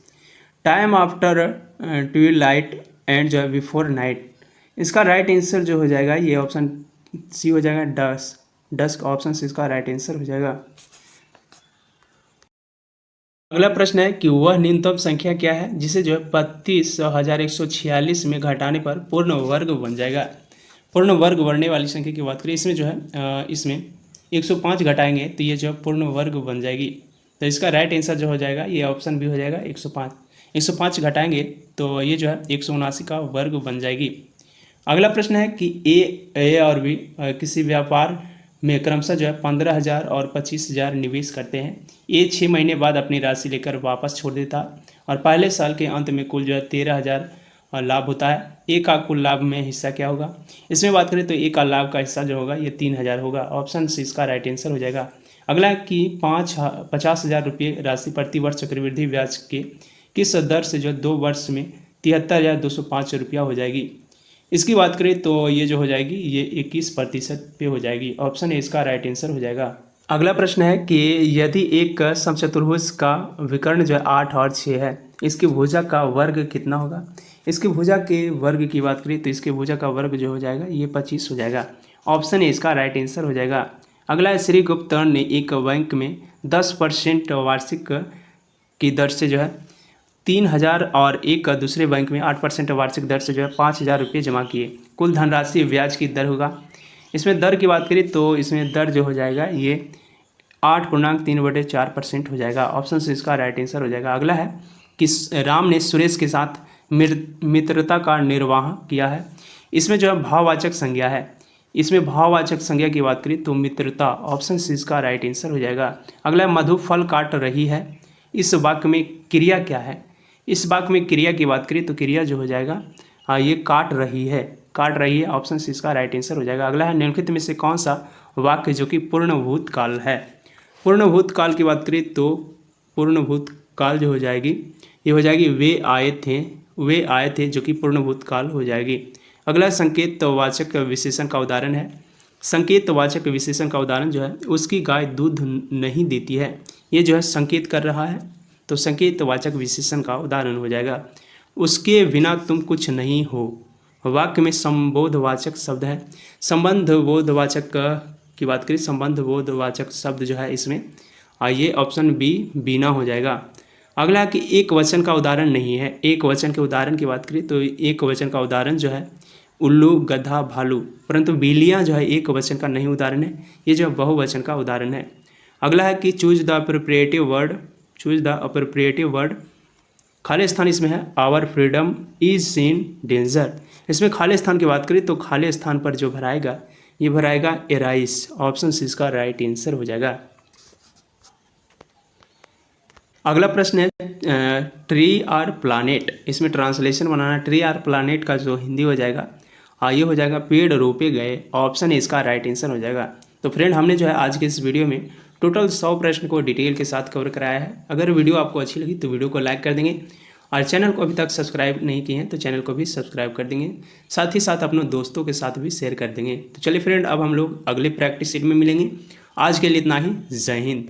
Time after Twilight and जो बिफोर नाइट, इसका राइट आंसर जो हो जाएगा ये ऑप्शन सी हो जाएगा डस्क। डस्क ऑप्शन सी इसका राइट आंसर हो जाएगा। अगला प्रश्न है कि वह न्यूनतम संख्या क्या है जिसे जो है 32,146 में घटाने पर पूर्ण वर्ग बन जाएगा। पूर्ण वर्ग बढ़ने वाली संख्या की बात करें, इसमें जो है इसमें 105 घटाएंगे तो ये जो है पूर्ण वर्ग बन जाएगी। तो इसका राइट आंसर जो हो जाएगा ये ऑप्शन भी हो जाएगा 105। 105 घटाएंगे तो ये जो है 179 का वर्ग बन जाएगी। अगला प्रश्न है कि ए और बी किसी व्यापार में क्रमशः जो है 15,000 और 25,000 निवेश करते हैं। ए 6 महीने बाद अपनी राशि लेकर वापस छोड़ देता और पहले साल के अंत में कुल जो है 13,000 लाभ होता है। ए का कुल लाभ में हिस्सा क्या होगा? इसमें बात करें तो ए का लाभ का हिस्सा जो होगा ये 3,000 होगा। ऑप्शन सी इसका राइट आंसर हो जाएगा। अगला है कि 50,000 रुपये राशि प्रति वर्ष चक्रवृद्धि ब्याज के किस दर से जो 2 वर्ष में 73,205 रुपया हो जाएगी। इसकी बात करें तो ये जो हो जाएगी ये 21% पे हो जाएगी। ऑप्शन ए इसका राइट आंसर हो जाएगा। अगला प्रश्न है कि यदि एक समचतुर्भुज का विकर्ण जो है 8 और 6 है, इसकी भुजा का वर्ग कितना होगा? इसकी भुजा के वर्ग की बात करें तो इसके भुजा का वर्ग जो हो जाएगा ये 25 हो जाएगा। ऑप्शन ए इसका राइट आंसर हो जाएगा। अगला है श्री गुप्त ने एक बैंक में 10% वार्षिक की दर से जो है 3,000 और एक दूसरे बैंक में 8% वार्षिक दर से जो है 5,000 रुपये जमा किए। कुल धनराशि ब्याज की दर होगा। इसमें दर की बात करें तो इसमें दर जो हो जाएगा ये 8.3/4% हो जाएगा। ऑप्शन से इसका राइट आंसर हो जाएगा। अगला है कि राम ने सुरेश के साथ मित्रता का निर्वाह किया है। इसमें जो है भाववाचक संज्ञा है। इसमें भाववाचक संज्ञा की बात करें तो मित्रता। ऑप्शन सी इसका राइट आंसर हो जाएगा। अगला है मधु फल काट रही है। इस वाक्य में क्रिया क्या है? इस वाक्य में क्रिया की बात करें तो क्रिया जो हो जाएगा ये काट रही है। काट रही है। ऑप्शन सी इसका राइट आंसर हो जाएगा। अगला है निम्नलिखित में से कौन सा वाक्य जो कि पूर्णभूत काल है? पूर्णभूत काल की बात करें तो पूर्णभूत काल जो हो जाएगी ये हो जाएगी वे आए थे जो कि पूर्णभूत काल हो जाएगी। अगला संकेतवाचक विशेषण का उदाहरण है। संकेतवाचक विशेषण का उदाहरण जो है उसकी गाय दूध नहीं देती है। ये जो है संकेत कर रहा है तो संकेतवाचक विशेषण का उदाहरण हो जाएगा। उसके बिना तुम कुछ नहीं हो। वाक्य में संबोधवाचक शब्द है। संबंधबोधवाचक की बात करें, संबंधबोधवाचक शब्द जो है इसमें ये ऑप्शन बी बिना हो जाएगा। अगला कि एक वचन का उदाहरण नहीं है। एक वचन के उदाहरण की बात करें तो एक वचन का उदाहरण जो है उल्लू, गधा, भालू, परंतु बिल्लियाँ जो है एक वचन का नहीं उदाहरण है, ये जो बहुवचन का उदाहरण है। अगला है कि choose the appropriate word. Choose the appropriate word. खाली स्थान इसमें है our freedom is in danger. इसमें खाली स्थान की बात करें तो खाली स्थान पर जो भराएगा ये भराएगा एराइस। ऑप्शन सी इसका राइट आंसर हो जाएगा। अगला प्रश्न है ट्री आर प्लानेट। इसमें ट्रांसलेशन बनाना। ट्री आर प्लानेट का जो हिंदी हो जाएगा ये हो जाएगा पेड़ रोपे गए। ऑप्शन इसका राइट आंसर हो जाएगा। तो फ्रेंड हमने जो है आज के इस वीडियो में टोटल 100 प्रश्न को डिटेल के साथ कवर कराया है। अगर वीडियो आपको अच्छी लगी तो वीडियो को लाइक कर देंगे और चैनल को अभी तक सब्सक्राइब नहीं किए हैं तो चैनल को भी सब्सक्राइब कर देंगे। साथ ही साथ अपने दोस्तों के साथ भी शेयर कर देंगे। तो चलिए फ्रेंड अब हम लोग अगले प्रैक्टिस सेट में मिलेंगे। आज के लिए इतना ही। जय हिंद।